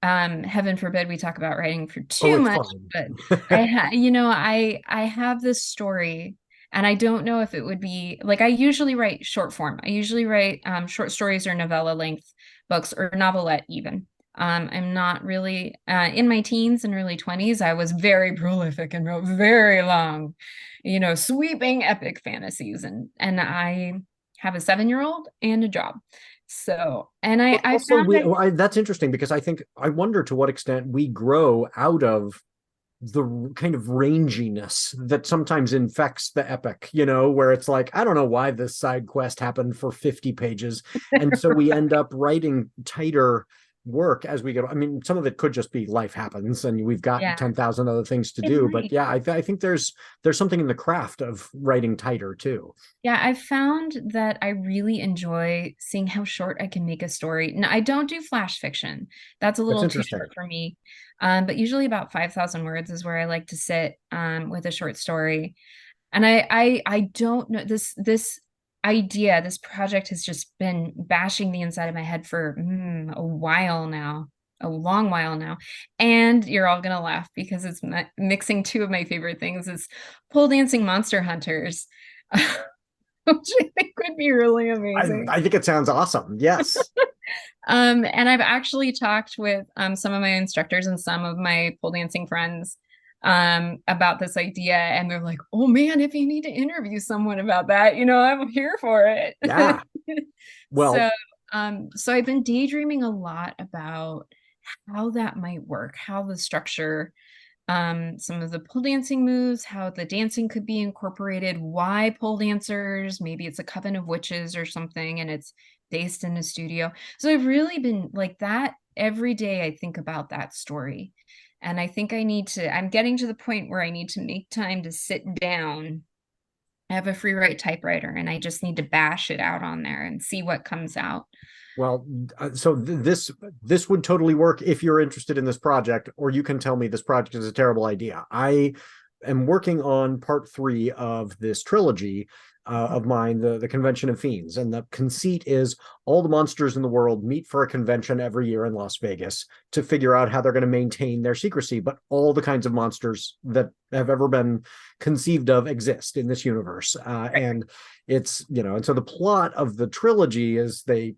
Speaker 2: Heaven forbid we talk about writing for too much, but I have this story, and I don't know if it would be like, I usually write short form. I usually write short stories or novella length books, or novelette even. I'm not really in my teens and early 20s. I was very prolific and wrote very long, sweeping epic fantasies, and I have a 7-year-old and a job. So, and
Speaker 1: that's interesting, because I wonder to what extent we grow out of the kind of ranginess that sometimes infects the epic, where it's like, I don't know why this side quest happened for 50 pages. And so we end up writing tighter work as we go. I mean, some of it could just be life happens and we've got 10,000 other things to do. But yeah, I think there's something in the craft of writing tighter too.
Speaker 2: Yeah, I found that I really enjoy seeing how short I can make a story. Now, I don't do flash fiction. That's a little too short for me. But usually about 5,000 words is where I like to sit with a short story. And I don't know, this project has just been bashing the inside of my head for a while now. a long while now. And you're all gonna laugh because it's mixing two of my favorite things. Is pole dancing monster hunters, which I think would be really amazing.
Speaker 1: I think it sounds awesome. Yes.
Speaker 2: And I've actually talked with some of my instructors and some of my pole dancing friends about this idea, and they're like, oh man, if you need to interview someone about that, I'm here for it.
Speaker 1: Yeah. Well,
Speaker 2: so I've been daydreaming a lot about how that might work, how the structure, some of the pole dancing moves, how the dancing could be incorporated, why pole dancers, maybe it's a coven of witches or something, and it's based in a studio. So I've really been like that every day. I think about that story. And I think I'm getting to the point where I need to make time to sit down. I have a free write typewriter and I just need to bash it out on there and see what comes out.
Speaker 1: Well, so this would totally work if you're interested in this project, or you can tell me this project is a terrible idea. I am working on part 3 of this trilogy of mine, the Convention of Fiends, and the conceit is all the monsters in the world meet for a convention every year in Las Vegas to figure out how they're going to maintain their secrecy, but all the kinds of monsters that have ever been conceived of exist in this universe, and it's and so the plot of the trilogy is they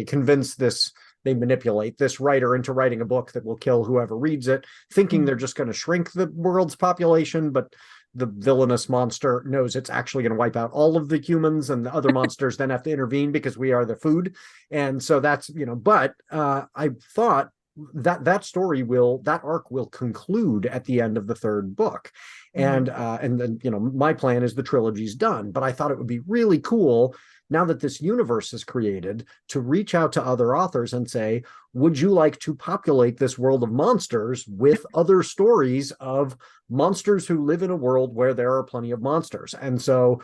Speaker 1: convince this, they manipulate this writer into writing a book that will kill whoever reads it, thinking they're just going to shrink the world's population, but the villainous monster knows it's actually going to wipe out all of the humans, and the other monsters then have to intervene because we are the food. And so that's, but I thought that story that arc will conclude at the end of the 3rd book. And then, my plan is the trilogy's done, but I thought it would be really cool, now that this universe is created, to reach out to other authors and say, would you like to populate this world of monsters with other stories of monsters who live in a world where there are plenty of monsters? And so,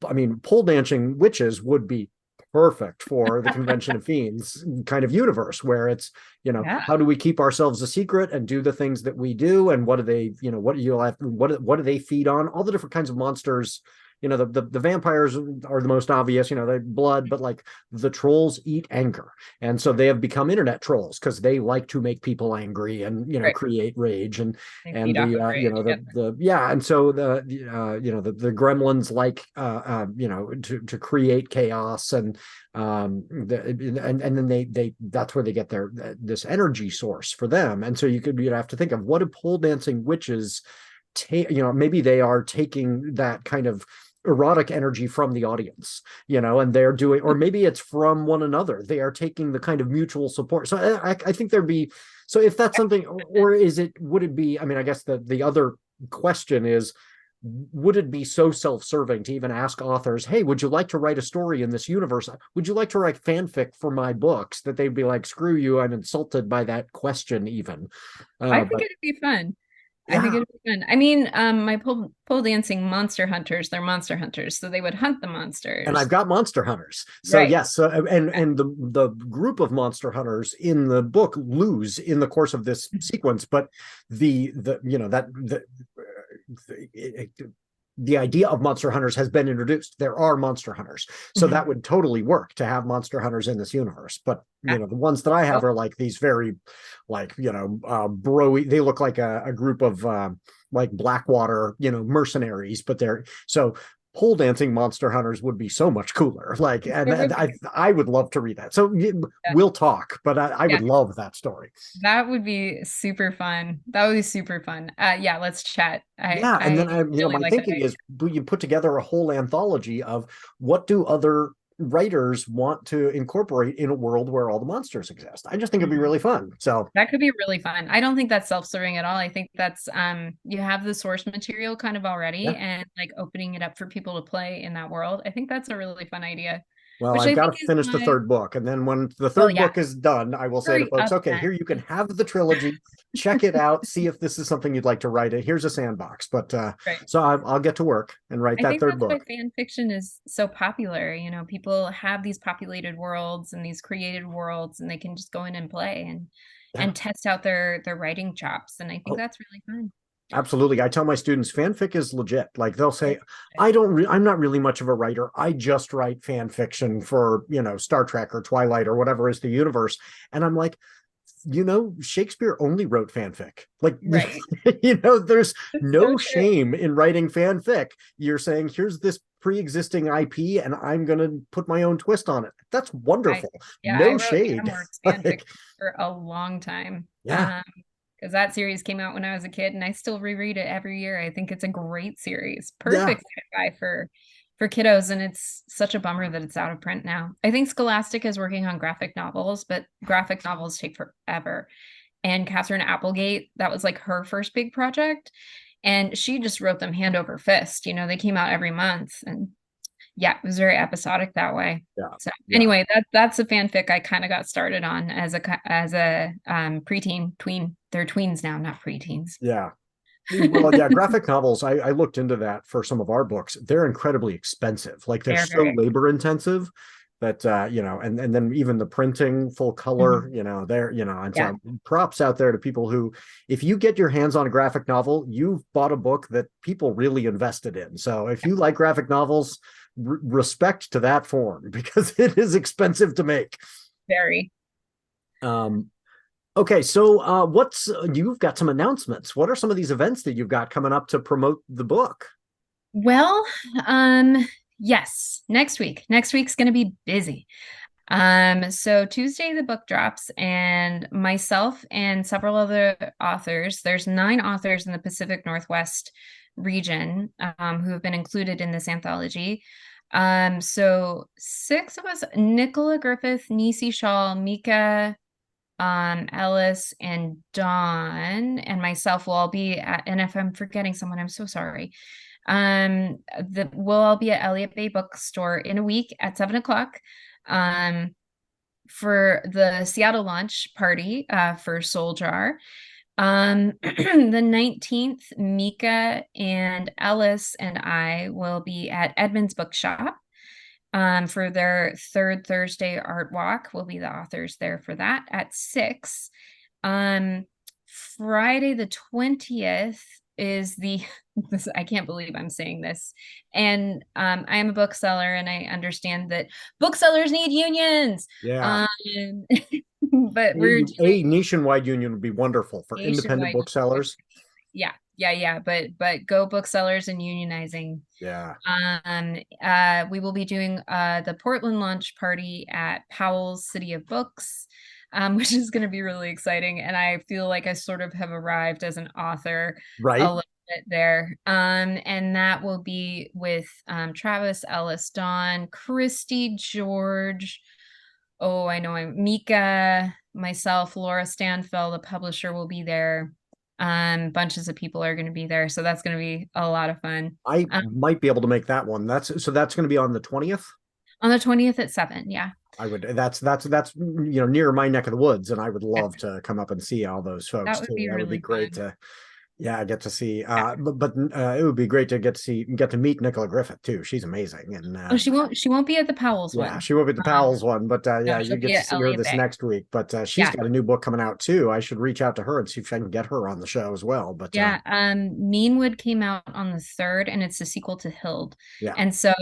Speaker 1: I mean, pole dancing witches would be perfect for the Convention of Fiends kind of universe, where it's, how do we keep ourselves a secret and do the things that we do? And what do they, what do they feed on? All the different kinds of monsters. The vampires are the most obvious, they blood, but like the trolls eat anger. And so they have become internet trolls because they like to make people angry and, create rage and so the gremlins like, to create chaos and then they that's where they get this energy source for them. And so you'd have to think of, what do pole dancing witches maybe they are taking that kind of erotic energy from the audience, and they're doing, or maybe it's from one another. They are taking the kind of mutual support. So I think there'd be, so if that's something, or would it be, I mean, I guess the other question is, would it be so self-serving to even ask authors, hey, would you like to write a story in this universe? Would you like to write fanfic for my books? That they'd be like, screw you, I'm insulted by that question even.
Speaker 2: I think it'd be fun. Yeah. I think it'd be fun. I mean, my pole dancing monster hunters, they're monster hunters, so they would hunt the monsters.
Speaker 1: And I've got monster hunters. So yes, and the group of monster hunters in the book lose in the course of this sequence, but the idea of monster hunters has been introduced. There are monster hunters. So that would totally work to have monster hunters in this universe. But, the ones that I have are like these very, like, bro-y, they look like a group of like Blackwater, mercenaries, but so pole dancing monster hunters would be so much cooler. Like, and I would love to read that. So we'll talk, but I would love that story.
Speaker 2: That would be super fun. That would be super fun. Let's chat.
Speaker 1: And then my thinking is, you put together a whole anthology of what do other writers want to incorporate in a world where all the monsters exist. I just think it'd be really fun. So
Speaker 2: that could be really fun. I don't think that's self-serving at all. I think that's you have the source material kind of already, and like opening it up for people to play in that world. I think that's a really fun idea.
Speaker 1: Well, I've got to finish the 3rd book, and then when the 3rd book is done, I will say to folks, okay, here you can have the trilogy, check it out, see if this is something you'd like to write. Here's a sandbox. But so I'll get to work and write that 3rd book.
Speaker 2: I think that's why fan fiction is so popular. People have these populated worlds and these created worlds, and they can just go in and play and test out their writing chops. And I think that's really fun.
Speaker 1: Absolutely. I tell my students fanfic is legit. Like, they'll say, I'm not really much of a writer. I just write fan fiction for, Star Trek or Twilight or whatever is the universe. And I'm like, Shakespeare only wrote fanfic. Like,
Speaker 2: Right.
Speaker 1: there's no
Speaker 2: So true.
Speaker 1: shame in writing fanfic. You're saying, here's this pre-existing IP and I'm going to put my own twist on it. That's wonderful.
Speaker 2: I
Speaker 1: No
Speaker 2: wrote
Speaker 1: shade.
Speaker 2: Hamworks fanfic for a long time.
Speaker 1: Yeah.
Speaker 2: Because that series came out when I was a kid and I still reread it every year. I think it's a great series.
Speaker 1: Yeah.
Speaker 2: Perfect sci-fi for kiddos, and it's such a bummer that it's out of print now. I think Scholastic is working on graphic novels, but graphic novels take forever. And Catherine Applegate, that was like her first big project. And she just wrote them hand over fist. They came out every month. And yeah, it was very episodic that way.
Speaker 1: Yeah.
Speaker 2: So anyway, that's a fanfic I kind of got started on as a preteen tween. They're tweens now, not preteens.
Speaker 1: Yeah. Well, yeah, graphic novels, I looked into that for some of our books. They're incredibly expensive. Like they're so labor intensive that and then even the printing full color, and so props out there to people who, if you get your hands on a graphic novel, you've bought a book that people really invested in. So if you like graphic novels, respect to that form, because it is expensive to make.
Speaker 2: Very.
Speaker 1: Okay, so you've got some announcements. What are some of these events that you've got coming up to promote the book?
Speaker 2: Well, yes, next week. Next week's going to be busy. So Tuesday the book drops, and myself and several other authors, there's 9 authors in the Pacific Northwest region who have been included in this anthology. So 6 of us: Nicola Griffith, Nisi Shaw, Mika, Ellis, and Dawn, and myself will all be at, and if I'm forgetting someone, I'm so sorry. We'll all be at Elliott Bay Bookstore in a week at 7:00 for the Seattle launch party for Soul Jar. The 19th, Mika and Ellis and I will be at Edmonds Bookshop for their 3rd Thursday art walk. We'll be the authors there for that at 6. Friday the 20th is I can't believe I'm saying this. And I am a bookseller, and I understand that booksellers need unions.
Speaker 1: Yeah.
Speaker 2: But
Speaker 1: a nationwide union would be wonderful for independent booksellers.
Speaker 2: Yeah. But go booksellers and unionizing.
Speaker 1: Yeah.
Speaker 2: We will be doing the Portland launch party at Powell's City of Books, which is going to be really exciting. And I feel like I sort of have arrived as an author a little bit there. And that will be with Travis, Ellis, Dawn, Christy, George. Oh, I know Mika, myself, Laura Stanfill, the publisher, will be there. Bunches of people are going to be there, so that's going to be a lot of fun.
Speaker 1: I might be able to make that one. That's going to be on the 20th.
Speaker 2: On the 20th at 7, yeah.
Speaker 1: I would. That's near my neck of the woods, and I would love to come up and see all those folks.
Speaker 2: That would be
Speaker 1: great to. Yeah, I get to see. But it would be great to get to meet Nicola Griffith too. She's amazing, and
Speaker 2: she won't be at the Powell's one.
Speaker 1: Yeah, she won't be at the Powell's one, but you get to see her this next week. But she's got a new book coming out too. I should reach out to her and see if I can get her on the show as well. But
Speaker 2: Meanwood came out on the 3rd, and it's a sequel to Hild.
Speaker 1: Yeah,
Speaker 2: and so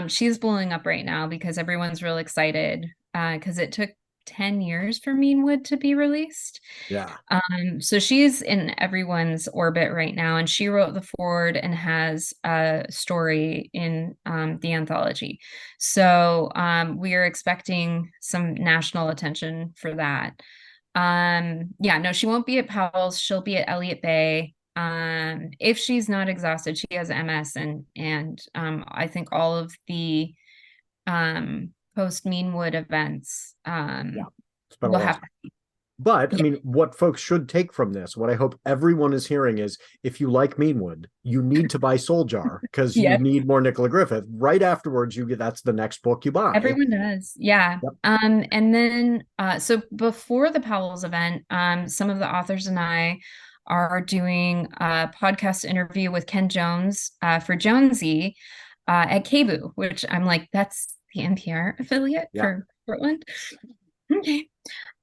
Speaker 2: she's blowing up right now because everyone's real excited because it took 10 years for Meanwood to be released.
Speaker 1: Yeah.
Speaker 2: So she's in everyone's orbit right now, and she wrote the foreword and has a story in the anthology. So we are expecting some national attention for that. She won't be at Powell's. She'll be at Elliott Bay. If she's not exhausted, she has MS, and I think all of the post Meanwood events will have.
Speaker 1: But I mean, what folks should take from this, what I hope everyone is hearing is, if you like Meanwood, you need to buy Soul Jar because you need more Nicola Griffith. Right afterwards, that's the next book you buy.
Speaker 2: Everyone does, yeah. Yep. And then so before the Powell's event, some of the authors and I are doing a podcast interview with Ken Jones for Jonesy at KBOO, which I'm like, that's the NPR affiliate for Portland. Okay.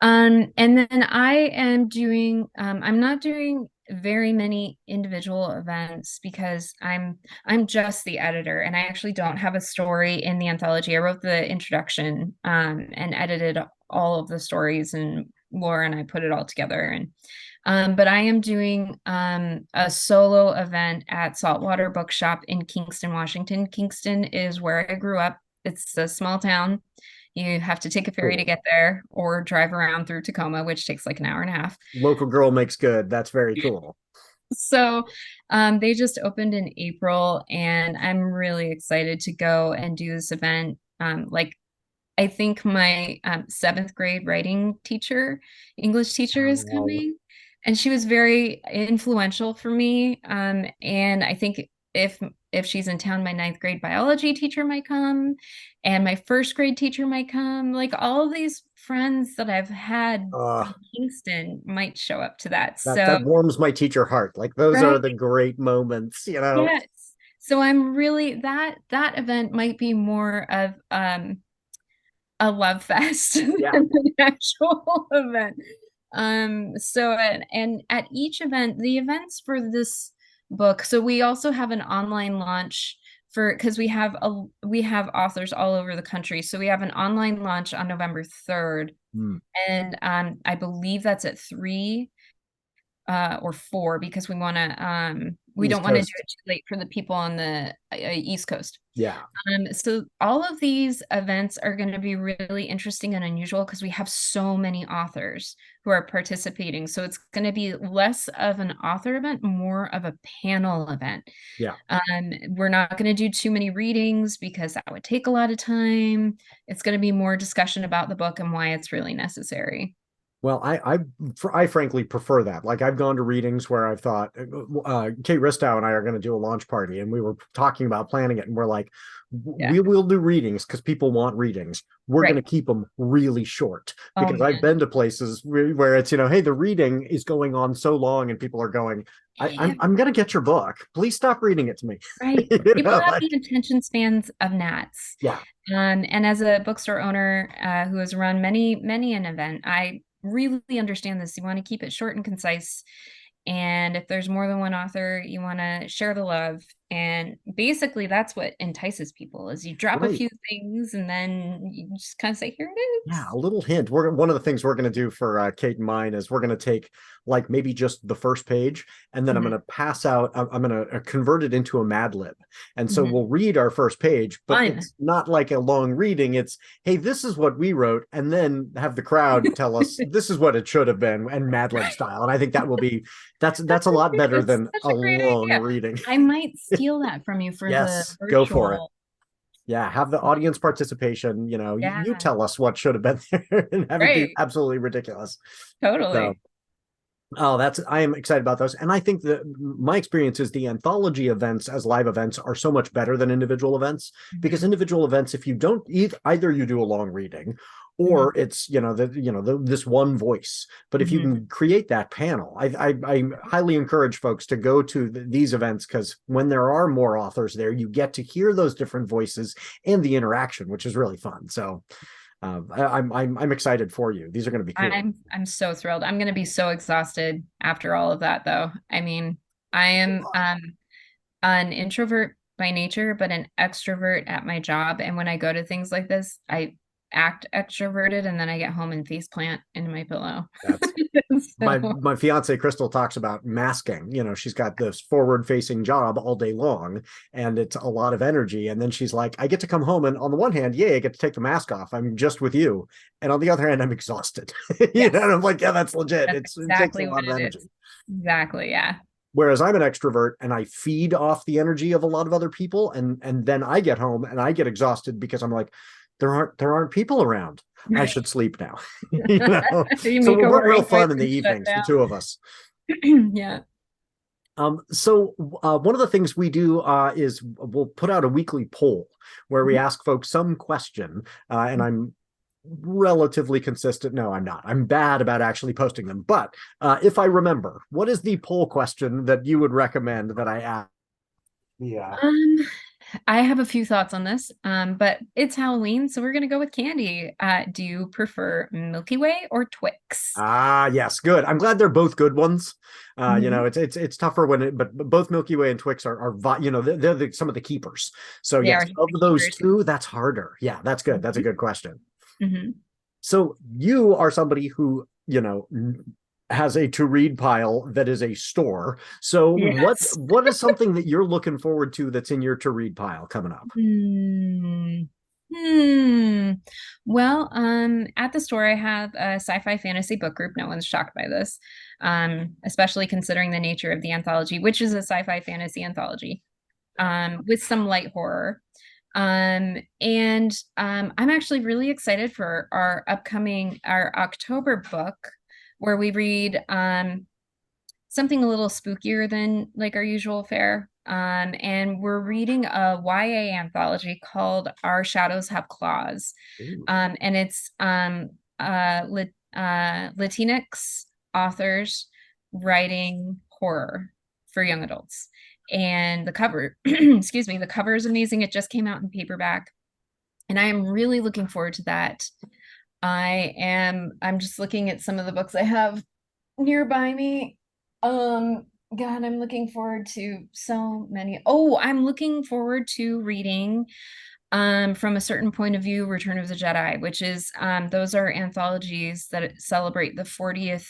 Speaker 2: And then I am doing I'm not doing very many individual events because I'm just the editor, and I actually don't have a story in the anthology. I wrote the introduction and edited all of the stories and Laura and I put it all together. And but I am doing a solo event at Saltwater Bookshop in Kingston, Washington. Kingston is where I grew up. It's a small town. You have to take a ferry to get there or drive around through Tacoma, which takes like an hour and a half.
Speaker 1: Local girl makes good. That's very cool.
Speaker 2: So they just opened in April, and I'm really excited to go and do this event. Like, I think my 7th grade writing teacher, English teacher is coming, and she was very influential for me. And I think if she's in town, my 9th grade biology teacher might come, and my 1st grade teacher might come. Like, all of these friends that I've had from Kingston might show up to that.
Speaker 1: That warms my teacher heart. Like, those
Speaker 2: right?
Speaker 1: are the great moments, you know.
Speaker 2: Yes. So I'm really that event might be more of a love fest than an actual event. So and at each event, the events for this book, so we also have an online launch because we have authors all over the country. So we have an online launch on November 3rd. And I believe that's at 3 or 4, because we want to we don't want to do it too late for the people on the East Coast.
Speaker 1: Yeah.
Speaker 2: So all of these events are going to be really interesting and unusual because we have so many authors who are participating. So it's going to be less of an author event, more of a panel event.
Speaker 1: Yeah.
Speaker 2: We're not going to do too many readings because that would take a lot of time. It's going to be more discussion about the book and why it's really necessary.
Speaker 1: Well, I frankly prefer that. Like, I've gone to readings where I've thought, Kate Ristow and I are going to do a launch party, and we were talking about planning it, and we're like, we will do readings because people want readings. We're going to keep them really short, because I've been to places where it's, hey, the reading is going on so long, and people are going, I'm going to get your book. Please stop reading it to me.
Speaker 2: Right. People have the attention spans of gnats.
Speaker 1: Yeah.
Speaker 2: And as a bookstore owner who has run many an event, I really understand this. You want to keep it short and concise. And if there's more than one author, you want to share the love. And basically that's what entices people, is you drop a few things and then you just kind of say, here it is.
Speaker 1: Yeah, a little hint. One of the things we're going to do for Kate and mine is we're going to take like maybe just the first page, and then I'm going to pass out, I'm going to convert it into a Mad Lib. And so we'll read our first page, but it's not like a long reading. It's, hey, this is what we wrote, and then have the crowd tell us this is what it should have been, and Mad Lib style. And I think that will be, that's a lot better than a long reading.
Speaker 2: I might steal that from you for the virtual.
Speaker 1: Go for it. Yeah, have the audience participation. You tell us what should have been there, and have it be absolutely ridiculous.
Speaker 2: Totally.
Speaker 1: So, I am excited about those. And I think that my experience is the anthology events as live events are so much better than individual events, because individual events, if you don't either you do a long reading, or it's this one voice. But if you can create that panel, I highly encourage folks to go to these events, because when there are more authors there, you get to hear those different voices and the interaction, which is really fun. So I'm excited for you. These are going to be cool.
Speaker 2: I'm so thrilled. I'm going to be so exhausted after all of that, though. I mean, I am an introvert by nature, but an extrovert at my job. And when I go to things like this, I act extroverted, and then I get home and face plant into my pillow. My fiance Crystal talks about masking. She's got this forward facing job all day long, and it's a lot of energy. And then she's like, I get to come home, and on the one hand, I get to take the mask off. I'm just with you. And on the other hand, I'm exhausted. And I'm like, yeah, that's legit. It takes a lot of energy. Exactly. Yeah.
Speaker 1: Whereas I'm an extrovert, and I feed off the energy of a lot of other people. And then I get home and I get exhausted because I'm like, there aren't people around. I should sleep now. So we'll work real fun in the evenings, the two of us.
Speaker 2: Yeah.
Speaker 1: So one of the things we do is we'll put out a weekly poll where we ask folks some question, and I'm relatively consistent. No, I'm not. I'm bad about actually posting them. But if I remember, what is the poll question that you would recommend that I ask? Yeah.
Speaker 2: I have a few thoughts on this, but it's Halloween, so we're going to go with candy. Do you prefer Milky Way or Twix?
Speaker 1: Yes, good. I'm glad they're both good ones. It's tougher but both Milky Way and Twix are they're some of the keepers. So yes, of those two, that's harder. Yeah, that's good. That's a good question. So you are somebody who has a to read pile that is a store. So
Speaker 2: Yes.
Speaker 1: what is something that you're looking forward to that's in your to read pile coming up?
Speaker 2: Well, at the store I have a sci-fi fantasy book group. No one's shocked by this, especially considering the nature of the anthology, which is a sci-fi fantasy anthology, with some light horror. I'm actually really excited for our October book, where we read something a little spookier than like our usual fare. And we're reading a YA anthology called Our Shadows Have Claws. And it's Latinx authors writing horror for young adults. And the cover, excuse me, the cover is amazing. It just came out in paperback, and I am really looking forward to that. I'm just looking at some of the books I have nearby me. God, I'm looking forward to so many. Oh, I'm looking forward to reading From a Certain Point of View, Return of the Jedi, which is those are anthologies that celebrate the 40th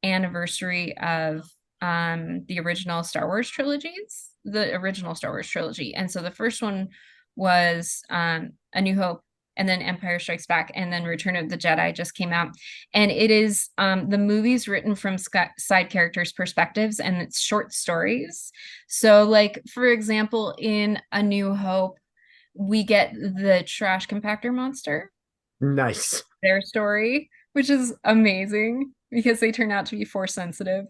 Speaker 2: anniversary of the original Star Wars trilogies, the original Star Wars trilogy. And so the first one was A New Hope, and then Empire Strikes Back, and then Return of the Jedi just came out. And it is the movies written from side characters' perspectives, and it's short stories. So like, for example, in A New Hope, we get the trash compactor monster.
Speaker 1: Nice.
Speaker 2: Their story, which is amazing because they turn out to be Force sensitive.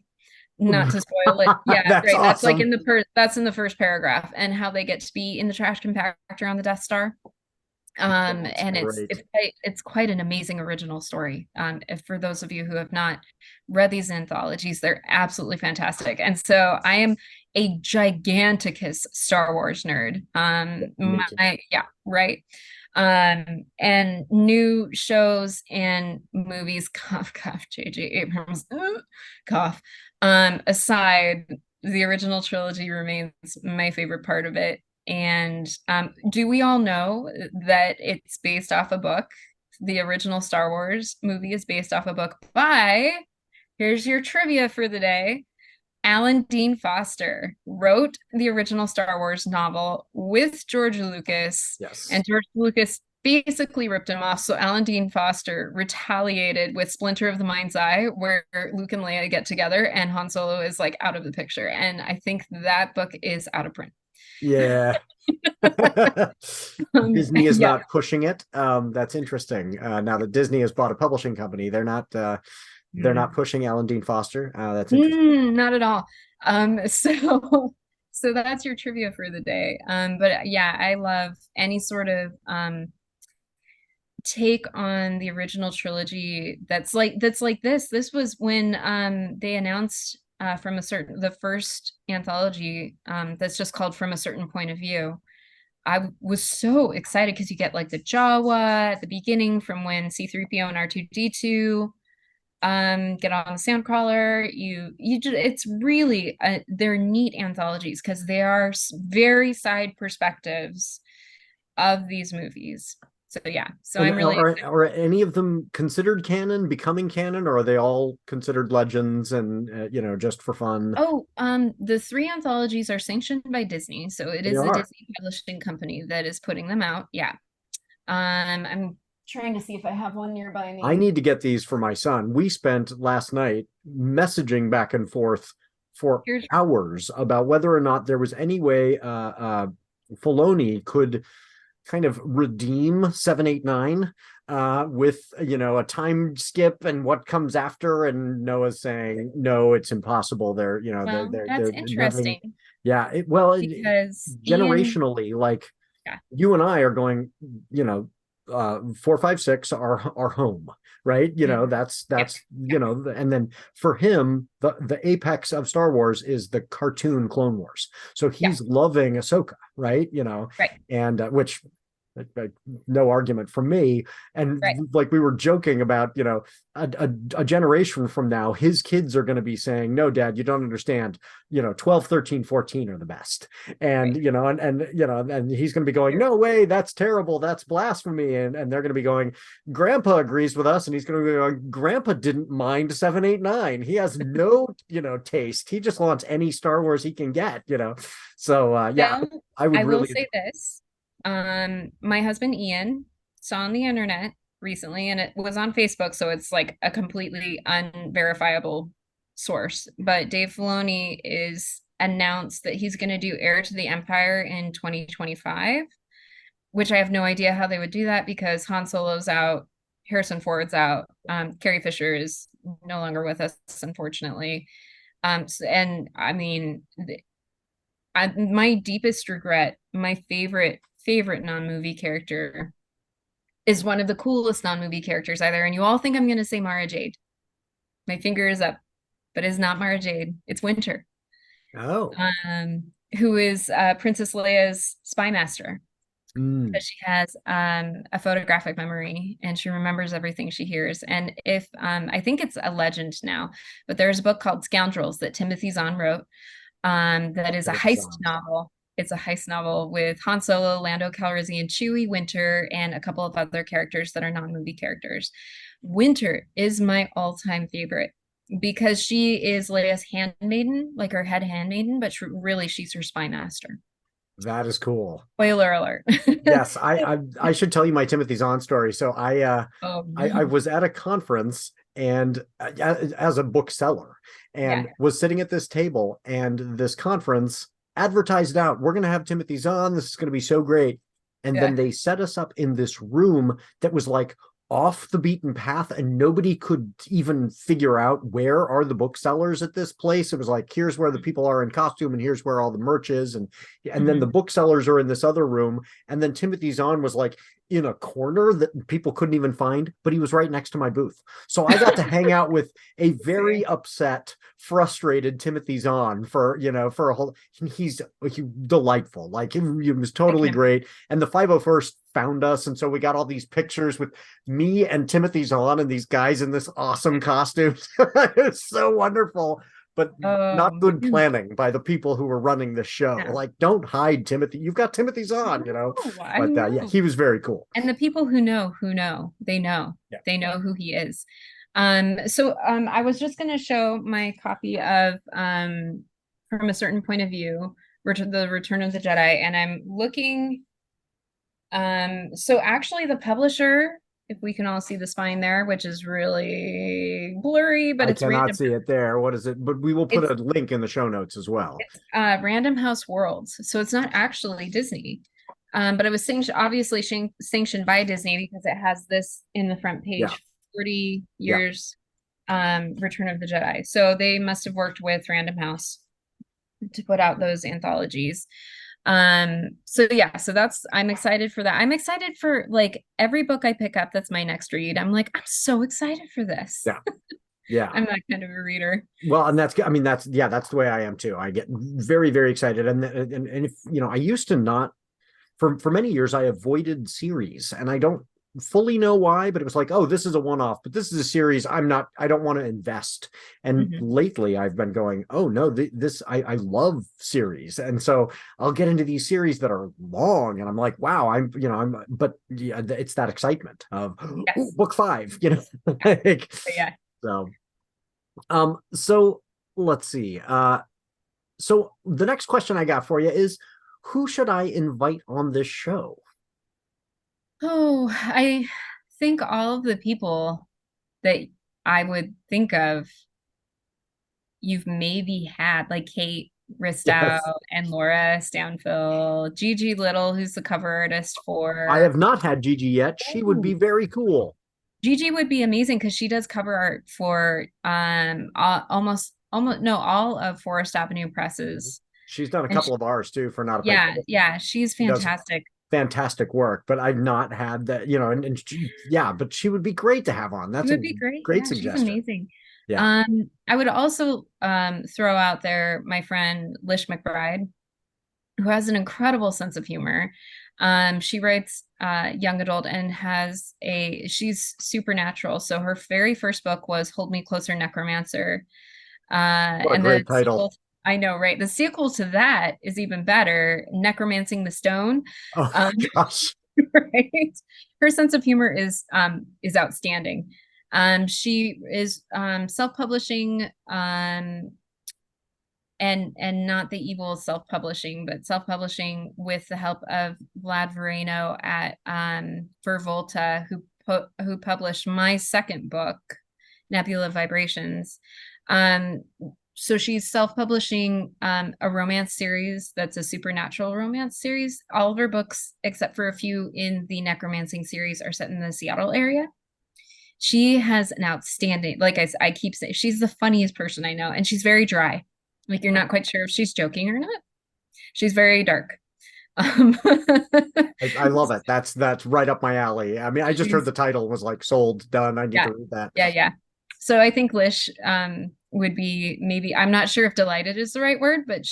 Speaker 2: Not to spoil it. Yeah,
Speaker 1: That's
Speaker 2: right.
Speaker 1: awesome.
Speaker 2: That's like in the first paragraph, and how they get to be in the trash compactor on the Death Star. And it's quite an amazing original story. If for those of you who have not read these anthologies, they're absolutely fantastic. And so I am a giganticus Star Wars nerd. Right. And new shows and movies, cough, J.J. Abrams, cough. Aside, the original trilogy remains my favorite part of it. And do we all know that it's based off a book? The original Star Wars movie is based off a book by, here's your trivia for the day, Alan Dean Foster wrote the original Star Wars novel with George Lucas.
Speaker 1: Yes.
Speaker 2: And George Lucas basically ripped him off. So Alan Dean Foster retaliated with Splinter of the Mind's Eye, where Luke and Leia get together and Han Solo is like out of the picture. And I think that book is out of print.
Speaker 1: Yeah. Disney is not pushing it. That's interesting. Now that Disney has bought a publishing company, they're not pushing Alan Dean Foster. That's interesting.
Speaker 2: Not at all. So that's your trivia for the day. But yeah, I love any sort of take on the original trilogy that's like this. This was when they announced the first anthology that's just called From a Certain Point of View. I was so excited because you get like the Jawa at the beginning from when C-3PO and R2-D2 get on the Sandcrawler. It's really they're neat anthologies because they are very side perspectives of these movies. So yeah, I'm really
Speaker 1: are any of them considered canon, becoming canon, or are they all considered legends and just for fun?
Speaker 2: Oh, the 3 anthologies are sanctioned by Disney, so it is the Disney publishing company that is putting them out. Yeah. I'm trying to see if I have one nearby me.
Speaker 1: I need to get these for my son. We spent last night messaging back and forth for hours about whether or not there was any way Filoni could kind of redeem 7, 8, 9 with a time skip and what comes after, and Noah's saying no, it's impossible. They're
Speaker 2: that's interesting.
Speaker 1: Nothing,
Speaker 2: because
Speaker 1: generationally, you and I are going, 4, 5, 6 are home, right? That's and then for him the apex of Star Wars is the cartoon Clone Wars, so he's loving Ahsoka, right?
Speaker 2: Right.
Speaker 1: And which no argument from me. And
Speaker 2: Right.
Speaker 1: like we were joking about, you know, a generation from now, his kids are going to be saying, no, Dad, you don't understand, you know, 12, 13, 14 are the best. And,
Speaker 2: Right.
Speaker 1: you know, and you know, and he's going to be going, no way, that's terrible, that's blasphemy. And they're going to be going, Grandpa agrees with us. And he's going to be going, Grandpa didn't mind 7, 8, 9. He has no, you know, taste. He just wants any Star Wars he can get, you know. So yeah,
Speaker 2: So
Speaker 1: I would
Speaker 2: I will
Speaker 1: really
Speaker 2: say this. My husband Ian saw on the internet recently, and it was on Facebook, so it's like a completely unverifiable source. But Dave Filoni is announced that he's going to do Heir to the Empire in 2025, which I have no idea how they would do that because Han Solo's out, Harrison Ford's out, Carrie Fisher is no longer with us, unfortunately. And I mean, my deepest regret, my favorite non-movie character is one of the coolest non-movie characters either. And you all think I'm going to say Mara Jade. My finger is up, but it's not Mara Jade. It's Winter,
Speaker 1: Oh.
Speaker 2: who is Princess Leia's spy master.
Speaker 1: Mm.
Speaker 2: But she has a photographic memory and she remembers everything she hears. And if I think it's a legend now, but there's a book called Scoundrels that Timothy Zahn wrote. That is a heist novel. It's a heist novel with Han Solo, Lando Calrissian, Chewie, Winter, and a couple of other characters that are non-movie characters. Winter is my all-time favorite because she is Leia's handmaiden, like her head handmaiden, but really she's her spy master.
Speaker 1: That is cool.
Speaker 2: Spoiler alert.
Speaker 1: Yes, I should tell you my Timothy Zahn story. So I was at a conference and as a bookseller and was sitting at this table, and this conference advertised out, we're going to have Timothy Zahn. This is going to be so great. And then they set us up in this room that was like off the beaten path, and nobody could even figure out where are the booksellers at this place. It was like, here's where the people are in costume and here's where all the merch is, and then the booksellers are in this other room, and then Timothy Zahn was like in a corner that people couldn't even find, but he was right next to my booth. So I got to hang out with a very upset, frustrated Timothy Zahn for, you know, for a whole, he's delightful. Like he was totally great. And the 501st found us. And so we got all these pictures with me and Timothy Zahn and these guys in this awesome costumes. It was so wonderful. But not good planning by the people who were running the show. No. Like, don't hide Timothy. You've got Timothy Zahn, you know. But yeah, he was very cool.
Speaker 2: And the people who know, they know. Yeah. They know who he is. So I was just going to show my copy of From a Certain Point of View, The Return of the Jedi, and I'm looking. So actually, the publisher, if we can all see the spine there, which is really blurry, but it's
Speaker 1: Random. I cannot see it there. What is it? But we will put a link in the show notes as well.
Speaker 2: It's Random House Worlds. So it's not actually Disney. But it was obviously sanctioned by Disney because it has this in the front page, 40 years Return of the Jedi. So they must have worked with Random House to put out those anthologies. So I'm excited for that. I'm excited for like every book I pick up that's my next read. I'm like, I'm so excited for this.
Speaker 1: Yeah.
Speaker 2: I'm that kind of a reader.
Speaker 1: Well, and that's the way I am too. I get very, very excited. And if, you know, I used to not, for many years, I avoided series, and I don't fully know why, but it was like, oh, this is a one-off, but this is a series I don't want to invest. And lately I've been going, oh no, I love series. And so I'll get into these series that are long and I'm like, wow, but yeah, it's that excitement of book 5, you know. So let's see. So the next question I got for you is, who should I invite on this show?
Speaker 2: Oh, I think all of the people that I would think of, you've maybe had, like Kate Ristow and Laura Stanfield, Gigi Little, who's the cover artist for...
Speaker 1: I have not had Gigi yet. She would be very cool.
Speaker 2: Gigi would be amazing because she does cover art for all of Forest Avenue Presses.
Speaker 1: She's done a couple of ours too for Not a
Speaker 2: Place. Yeah, she's fantastic.
Speaker 1: Fantastic work, but I've not had that, you know, but she would be great to have on. That's a great suggestion.
Speaker 2: She's amazing. Yeah. I would also throw out there my friend Lish McBride, who has an incredible sense of humor. She writes young adult and she's supernatural. So her very first book was Hold Me Closer, Necromancer.
Speaker 1: What a
Speaker 2: And
Speaker 1: great title.
Speaker 2: I know, right? The sequel to that is even better, Necromancing the Stone.
Speaker 1: Oh gosh.
Speaker 2: Right. Her sense of humor is outstanding. She is self-publishing, and not the evil self-publishing, but self-publishing with the help of Vlad Vereno at Vervolta, who published my second book, Nebula Vibrations. So she's self-publishing a romance series that's a supernatural romance series. All of her books, except for a few in the necromancing series, are set in the Seattle area. She has an outstanding, like I keep saying, she's the funniest person I know, and she's very dry. Like, you're not quite sure if she's joking or not. She's very dark.
Speaker 1: I love it. That's right up my alley. I mean, I just heard the title, was like, sold, done. I need to read that.
Speaker 2: Yeah. So I think Lish would be, maybe, I'm not sure if delighted is the right word, but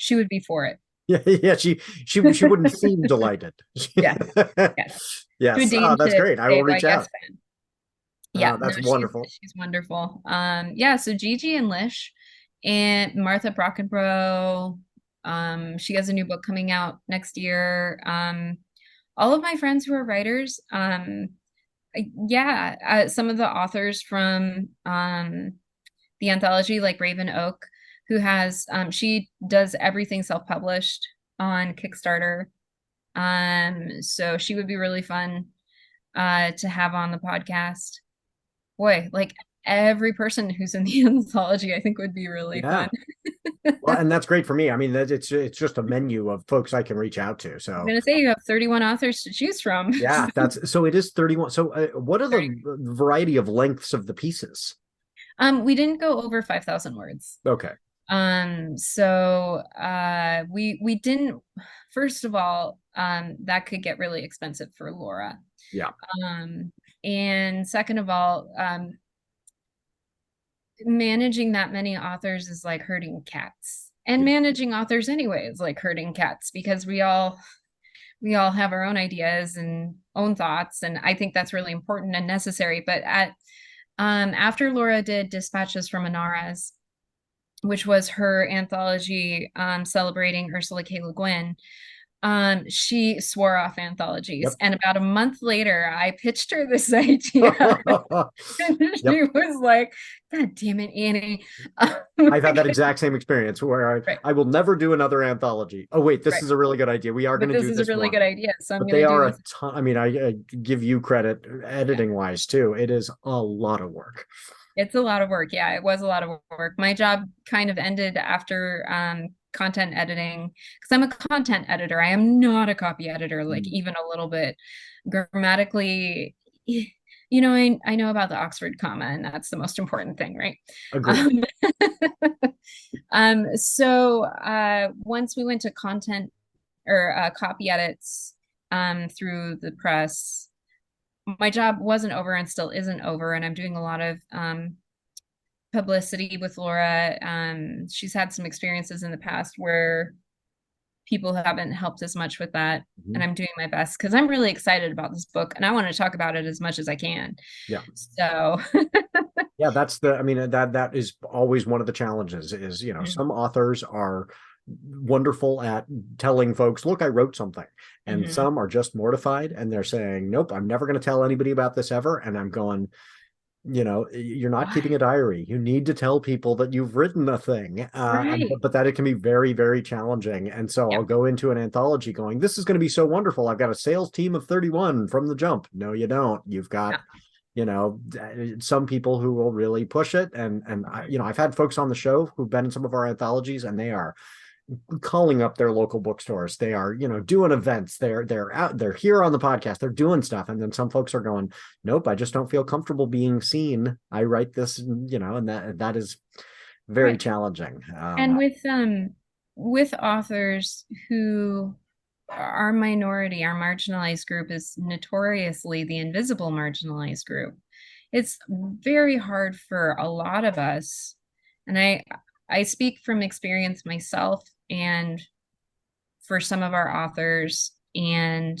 Speaker 2: she would be for it.
Speaker 1: Yeah. She wouldn't seem delighted.
Speaker 2: Yeah.
Speaker 1: Yes. Oh, that's great. I will reach out.
Speaker 2: Fan. Yeah,
Speaker 1: that's wonderful.
Speaker 2: She's wonderful. So Gigi and Lish and Martha Brockenbrough. She has a new book coming out next year. All of my friends who are writers, some of the authors from the anthology, like Raven Oak, who has she does everything self-published on Kickstarter. So she would be really fun to have on the podcast. Boy, like, every person who's in the anthology, I think, would be really fun.
Speaker 1: Well, and that's great for me. I mean, it's just a menu of folks I can reach out to. So
Speaker 2: I'm gonna say you have 31 authors to choose from.
Speaker 1: Yeah, so it is 31. So what are the variety of lengths of the pieces?
Speaker 2: We didn't go over 5,000 words.
Speaker 1: Okay.
Speaker 2: So we didn't. First of all, that could get really expensive for Laura.
Speaker 1: Yeah.
Speaker 2: And second of all, managing that many authors is like herding cats, and managing authors anyway is like herding cats, because we all have our own ideas and own thoughts, and I think that's really important and necessary. But after Laura did Dispatches from Anaras, which was her anthology celebrating Ursula K. Le Guin, she swore off anthologies. Yep. And about a month later, I pitched her this idea. And she was like, God damn it, Annie.
Speaker 1: I've had that exact same experience where I will never do another anthology. Oh, wait, this is a really good idea. We are going to do this.
Speaker 2: This is a really good idea. So I'm going
Speaker 1: to do. They are a ton. I mean, I give you credit editing wise too. It is a lot of work.
Speaker 2: It's a lot of work. Yeah, it was a lot of work. My job kind of ended after content editing, because I'm a content editor. I am not a copy editor, like even a little bit. Grammatically, you know, I know about the Oxford comma, and that's the most important thing, right?
Speaker 1: Agreed.
Speaker 2: So once we went to content or copy edits through the press, my job wasn't over and still isn't over, and I'm doing a lot of publicity with Laura. She's had some experiences in the past where people haven't helped as much with that, and I'm doing my best because I'm really excited about this book and I want to talk about it as much as I can.
Speaker 1: Yeah.
Speaker 2: So
Speaker 1: yeah, that is always one of the challenges is, you know, some authors are wonderful at telling folks, look, I wrote something, and some are just mortified and they're saying, nope, I'm never going to tell anybody about this ever. And I'm going, you know, you're not keeping a diary. You need to tell people that you've written a thing, but that it can be very, very challenging. And so I'll go into an anthology going, this is going to be so wonderful. I've got a sales team of 31 from the jump. No, you don't. You've got you know, some people who will really push it. And you know, I've had folks on the show who've been in some of our anthologies, and they are calling up their local bookstores. They are, you know, doing events. They're out, they're here on the podcast, they're doing stuff. And then some folks are going, nope, I just don't feel comfortable being seen. I write this, you know, and that is very challenging.
Speaker 2: And with authors who are minority, our marginalized group is notoriously the invisible marginalized group. It's very hard for a lot of us. And I speak from experience myself, and for some of our authors, And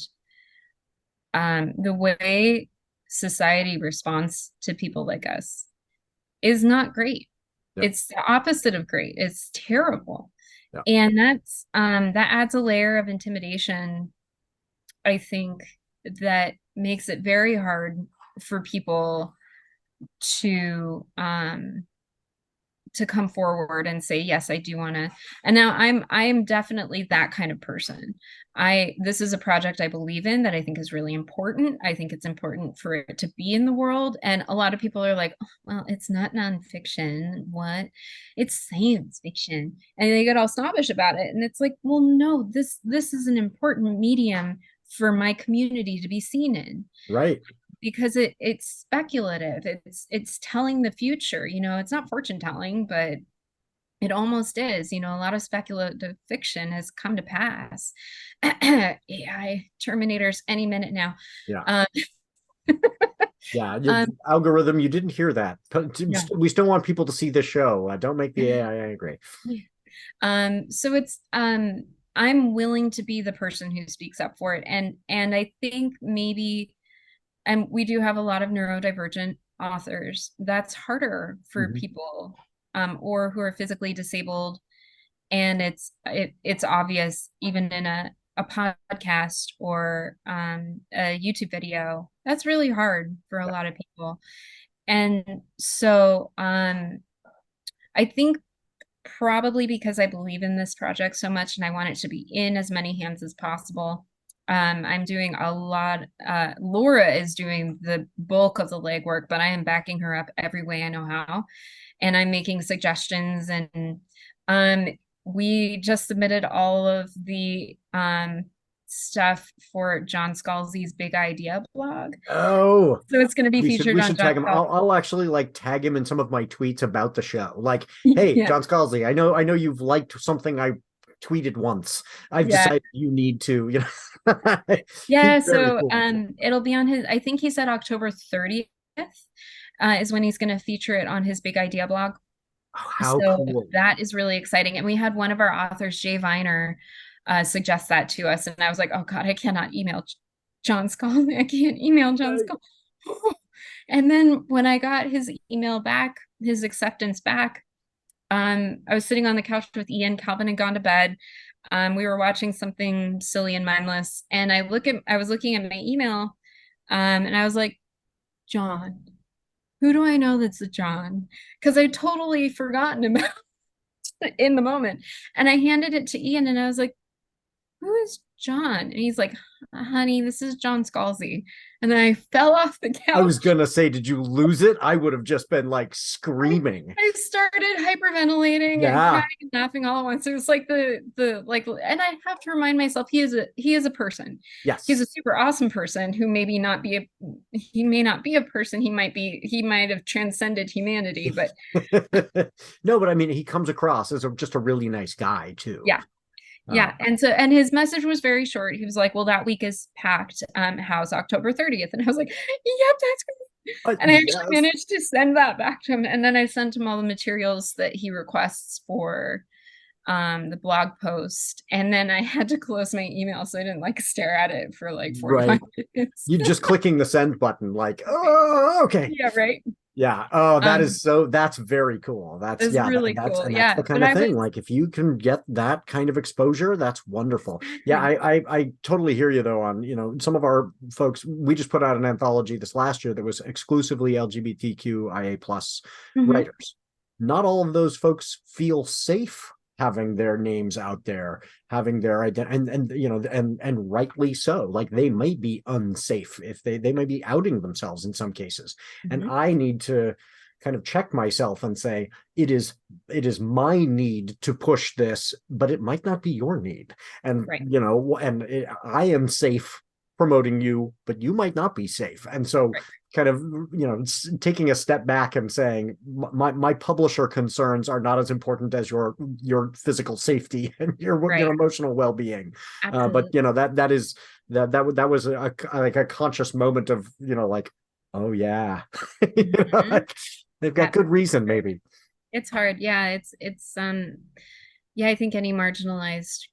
Speaker 2: the way society responds to people like us is not great.
Speaker 1: Yeah.
Speaker 2: It's the opposite of great. It's terrible.
Speaker 1: Yeah.
Speaker 2: And that's that adds a layer of intimidation, I think, that makes it very hard for people to come forward and say, yes, I do want to. And now I'm definitely that kind of person. This is a project I believe in, that I think is really important. I think it's important for it to be in the world. And a lot of people are like, oh, well, it's not nonfiction. What? It's science fiction. And they get all snobbish about it. And it's like, well, no, this is an important medium for my community to be seen in.
Speaker 1: Right.
Speaker 2: Because it's speculative. It's telling the future. It's not fortune telling, but it almost is. A lot of speculative fiction has come to pass. AI Terminators any minute now.
Speaker 1: Yeah. Yeah, algorithm, you didn't hear that.
Speaker 2: Yeah.
Speaker 1: We still want people to see the show. Don't make the AI angry.
Speaker 2: So it's I'm willing to be the person who speaks up for it. And I think maybe, and we do have a lot of neurodivergent authors. That's harder for people or who are physically disabled. And it's obvious even in a podcast or a YouTube video. That's really hard for a lot of people. And so I think probably because I believe in this project so much and I want it to be in as many hands as possible, I'm doing a lot. Laura is doing the bulk of the legwork, but I am backing her up every way I know how. And I'm making suggestions. And we just submitted all of the stuff for John Scalzi's Big Idea blog.
Speaker 1: Oh,
Speaker 2: so it's going to be featured
Speaker 1: we
Speaker 2: on
Speaker 1: should
Speaker 2: John
Speaker 1: tag him.
Speaker 2: Scalzi.
Speaker 1: I'll actually tag him in some of my tweets about the show. Like, hey,
Speaker 2: Yeah.
Speaker 1: John Scalzi, I know you've liked something I tweeted once. I've decided you need to,
Speaker 2: Yeah, so
Speaker 1: cool.
Speaker 2: it'll be on his, I think he said October 30th is when he's going to feature it on his Big Idea blog.
Speaker 1: Oh, how
Speaker 2: so
Speaker 1: cool.
Speaker 2: That is really exciting. And we had one of our authors, Jay Viner, suggest that to us. And I was like, oh God, I cannot email John Scalzi. I can't email John Scalzi. And then when I got his email back, his acceptance back, I was sitting on the couch with Ian. Calvin had gone to bed. We were watching something silly and mindless. And I was looking at my email and I was like, John, who do I know that's a John? Because I totally forgotten about in the moment. And I handed it to Ian and I was like, who is John? And he's like, honey, this is John Scalzi. And then I fell off the couch.
Speaker 1: I was going to say, did you lose it? I would have just been like screaming.
Speaker 2: I started hyperventilating and crying and laughing all at once. It was like the like, and I have to remind myself, he is a person.
Speaker 1: Yes.
Speaker 2: He's a super awesome person who maybe he may not be a person. He might have transcended humanity, but
Speaker 1: no, but I mean, he comes across as just a really nice guy too.
Speaker 2: Yeah. Yeah. And his message was very short. He was like, well, that week is packed. How's October 30th? And I was like, yep, that's great. And I actually managed to send that back to him. And then I sent him all the materials that he requests for the blog post. And then I had to close my email so I didn't like stare at it for like 45 minutes.
Speaker 1: You're just clicking the send button like, oh, okay.
Speaker 2: Yeah, right.
Speaker 1: Yeah. Oh, that's very cool. That's
Speaker 2: really cool.
Speaker 1: That's the kind of thing. Like if you can get that kind of exposure, that's wonderful. Yeah. I totally hear you though on, some of our folks, we just put out an anthology this last year that was exclusively LGBTQIA plus writers. Not all of those folks feel safe having their names out there, having their identity, and rightly so. Like they may be unsafe if they may be outing themselves in some cases. And I need to kind of check myself and say, it is my need to push this, but it might not be your need. And, I am safe promoting you, but you might not be safe. And so kind of, taking a step back and saying my publisher concerns are not as important as your physical safety and your emotional well-being. But that was a conscious moment of, oh yeah, they've got good reason. Maybe
Speaker 2: it's hard. Yeah. It's I think any marginalized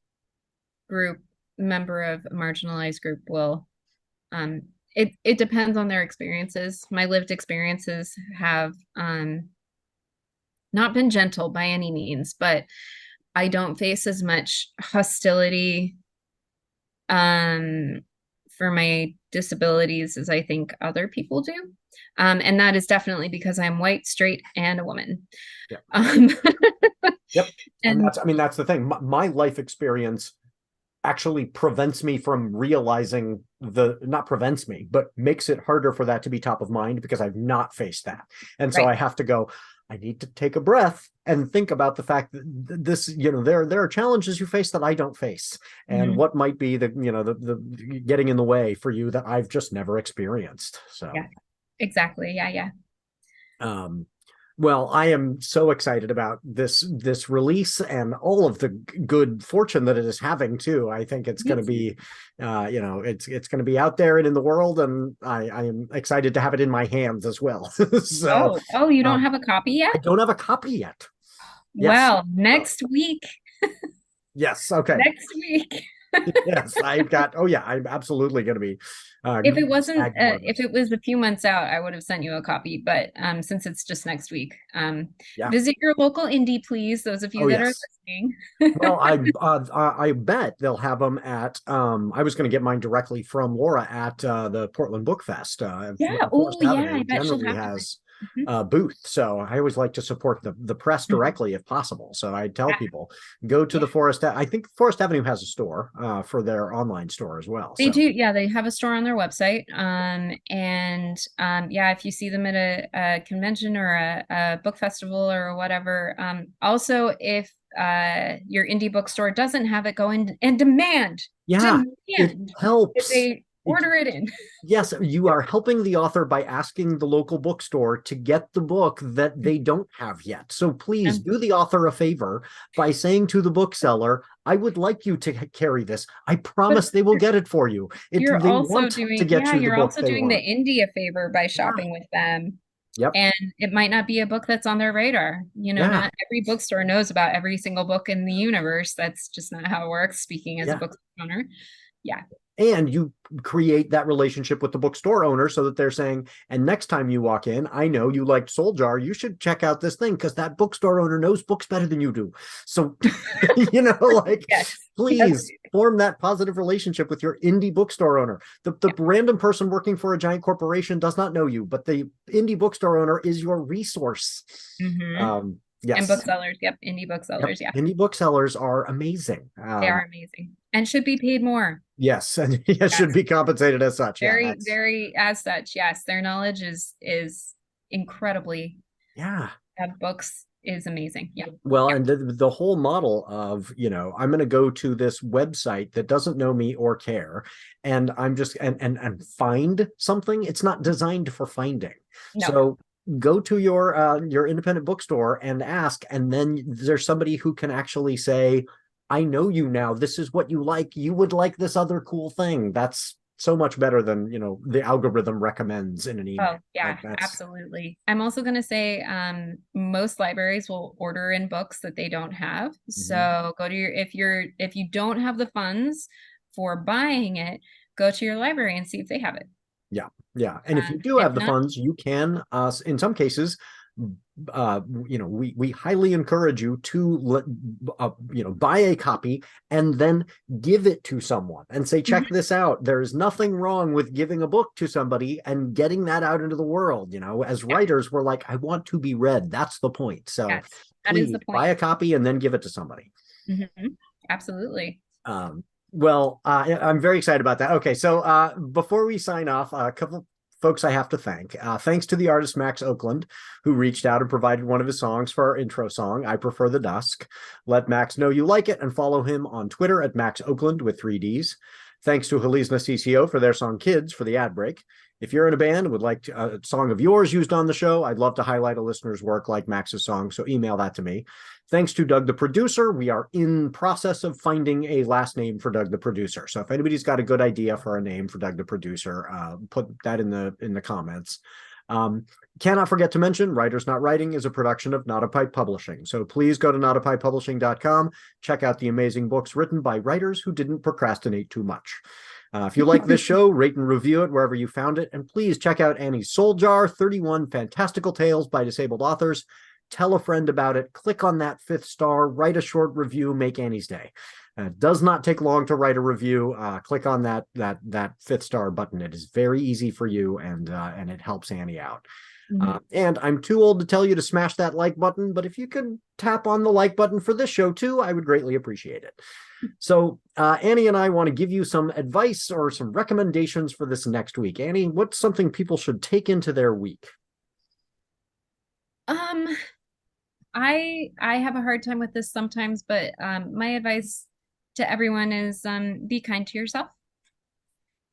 Speaker 2: group member of a marginalized group will, it depends on their experiences. My lived experiences have not been gentle by any means, but I don't face as much hostility for my disabilities as I think other people do. And that is definitely because I'm white, straight, and a woman.
Speaker 1: Yep. Yep. And that's the thing. My life experience actually prevents me from realizing not prevents me, but makes it harder for that to be top of mind because I've not faced that. And so I have to go, I need to take a breath and think about the fact that this, there are challenges you face that I don't face, and what might be the getting in the way for you that I've just never experienced. So
Speaker 2: yeah, exactly. Yeah.
Speaker 1: Well, I am so excited about this release and all of the good fortune that it is having too. I think it's going to be, it's going to be out there and in the world, and I am excited to have it in my hands as well. So,
Speaker 2: you don't have a copy yet?
Speaker 1: I don't have a copy yet.
Speaker 2: Well, next week.
Speaker 1: Yes. Okay.
Speaker 2: Next week.
Speaker 1: Yes, I've got. Oh yeah, I'm absolutely going to be.
Speaker 2: If it wasn't, if it was a few months out, I would have sent you a copy. But since it's just next week, visit your local indie, please. Those of you that are listening.
Speaker 1: Well, I bet they'll have them at. I was going to get mine directly from Laura at the Portland Book Fest.
Speaker 2: Yeah. Oh yeah, I bet she'll have
Speaker 1: has booth, so I always like to support the press directly if possible. So I tell people, go to the Forest. I think Forest Avenue has a store for their online store as well.
Speaker 2: They do, yeah. They have a store on their website. If you see them at a convention or a book festival or whatever. Also, if your indie bookstore doesn't have it, go in and demand.
Speaker 1: Yeah, it helps.
Speaker 2: Order it in.
Speaker 1: Yes, you are helping the author by asking the local bookstore to get the book that they don't have yet. So please do the author a favor by saying to the bookseller, I would like you to carry this. I promise they will get it for you.
Speaker 2: You're also doing the indie a favor by shopping with them.
Speaker 1: Yep.
Speaker 2: And it might not be a book that's on their radar. Not every bookstore knows about every single book in the universe. That's just not how it works, speaking as a bookstore owner. Yeah.
Speaker 1: And you create that relationship with the bookstore owner so that they're saying, and next time you walk in, I know you liked Soul Jar, you should check out this thing because that bookstore owner knows books better than you do. So, please form that positive relationship with your indie bookstore owner. The random person working for a giant corporation does not know you, but the indie bookstore owner is your resource. Yes.
Speaker 2: And booksellers. Yep. Indie booksellers.
Speaker 1: Yep. Indie booksellers are amazing.
Speaker 2: They are amazing and should be paid more.
Speaker 1: Yes. And should be compensated as such.
Speaker 2: Very as such. Yes. Their knowledge is incredibly.
Speaker 1: Yeah.
Speaker 2: Books is amazing. Yeah.
Speaker 1: Well, and the whole model of, I'm going to go to this website that doesn't know me or care, and I'm just and find something. It's not designed for finding. No. So go to your independent bookstore and ask, and then there's somebody who can actually say, I know you now. This is what you like. You would like this other cool thing. That's so much better than, the algorithm recommends in an email.
Speaker 2: Oh, yeah, absolutely. I'm also going to say most libraries will order in books that they don't have. So go to if you don't have the funds for buying it, go to your library and see if they have it.
Speaker 1: Yeah. Yeah. And if you do have the funds, you can, in some cases, we highly encourage you to buy a copy and then give it to someone and say, check this out. There is nothing wrong with giving a book to somebody and getting that out into the world. As writers, we're like, I want to be read. That's the point. So
Speaker 2: that is the point.
Speaker 1: Buy a copy and then give it to somebody.
Speaker 2: Absolutely.
Speaker 1: Well, I'm very excited about that. Okay, so before we sign off, a couple folks I have to thank. Thanks to the artist Max Oakland, who reached out and provided one of his songs for our intro song, I Prefer the Dusk. Let Max know you like it and follow him on Twitter at Max Oakland with 3 Ds. Thanks to Halizna CCO for their song Kids for the ad break. If you're in a band and would like a song of yours used on the show, I'd love to highlight a listener's work like Max's song, so email that to me. Thanks to Doug the producer. We are in process of finding a last name for Doug the producer. So if anybody's got a good idea for a name for Doug the producer, put that in the comments. Cannot forget to mention, Writers Not Writing is a production of Not a Pipe Publishing. So please go to notapipepublishing.com, check out the amazing books written by writers who didn't procrastinate too much. If you like this show, rate and review it wherever you found it. And please check out Annie's Soul Jar, 31 Fantastical Tales by Disabled Authors. Tell a friend about it. Click on that 5th star, write a short review, make Annie's day. It does not take long to write a review. Click on that 5th star button. It is very easy for you, and it helps Annie out. And I'm too old to tell you to smash that like button, but if you could tap on the like button for this show too, I would greatly appreciate it. So Annie and I want to give you some advice or some recommendations for this next week. Annie, what's something people should take into their week?
Speaker 2: I have a hard time with this sometimes, but my advice to everyone is be kind to yourself.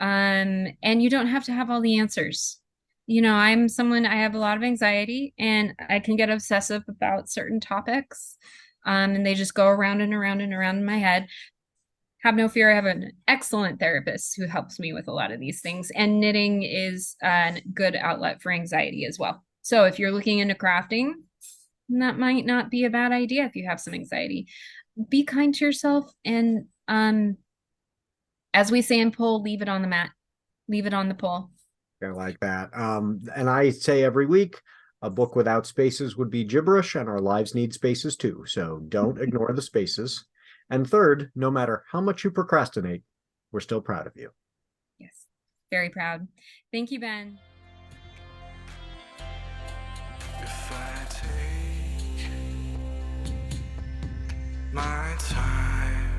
Speaker 2: And you don't have to have all the answers. I'm someone, I have a lot of anxiety, and I can get obsessive about certain topics. And they just go around and around and around in my head. Have no fear. I have an excellent therapist who helps me with a lot of these things. And knitting is a good outlet for anxiety as well. So if you're looking into crafting, that might not be a bad idea if you have some anxiety. Be kind to yourself. And as we say in pole, leave it on the mat. Leave it on the pole.
Speaker 1: I like that. And I say every week, a book without spaces would be gibberish, and our lives need spaces too. So don't ignore the spaces. And third, no matter how much you procrastinate, we're still proud of you.
Speaker 2: Yes, very proud. Thank you, Ben.
Speaker 3: If I take my time,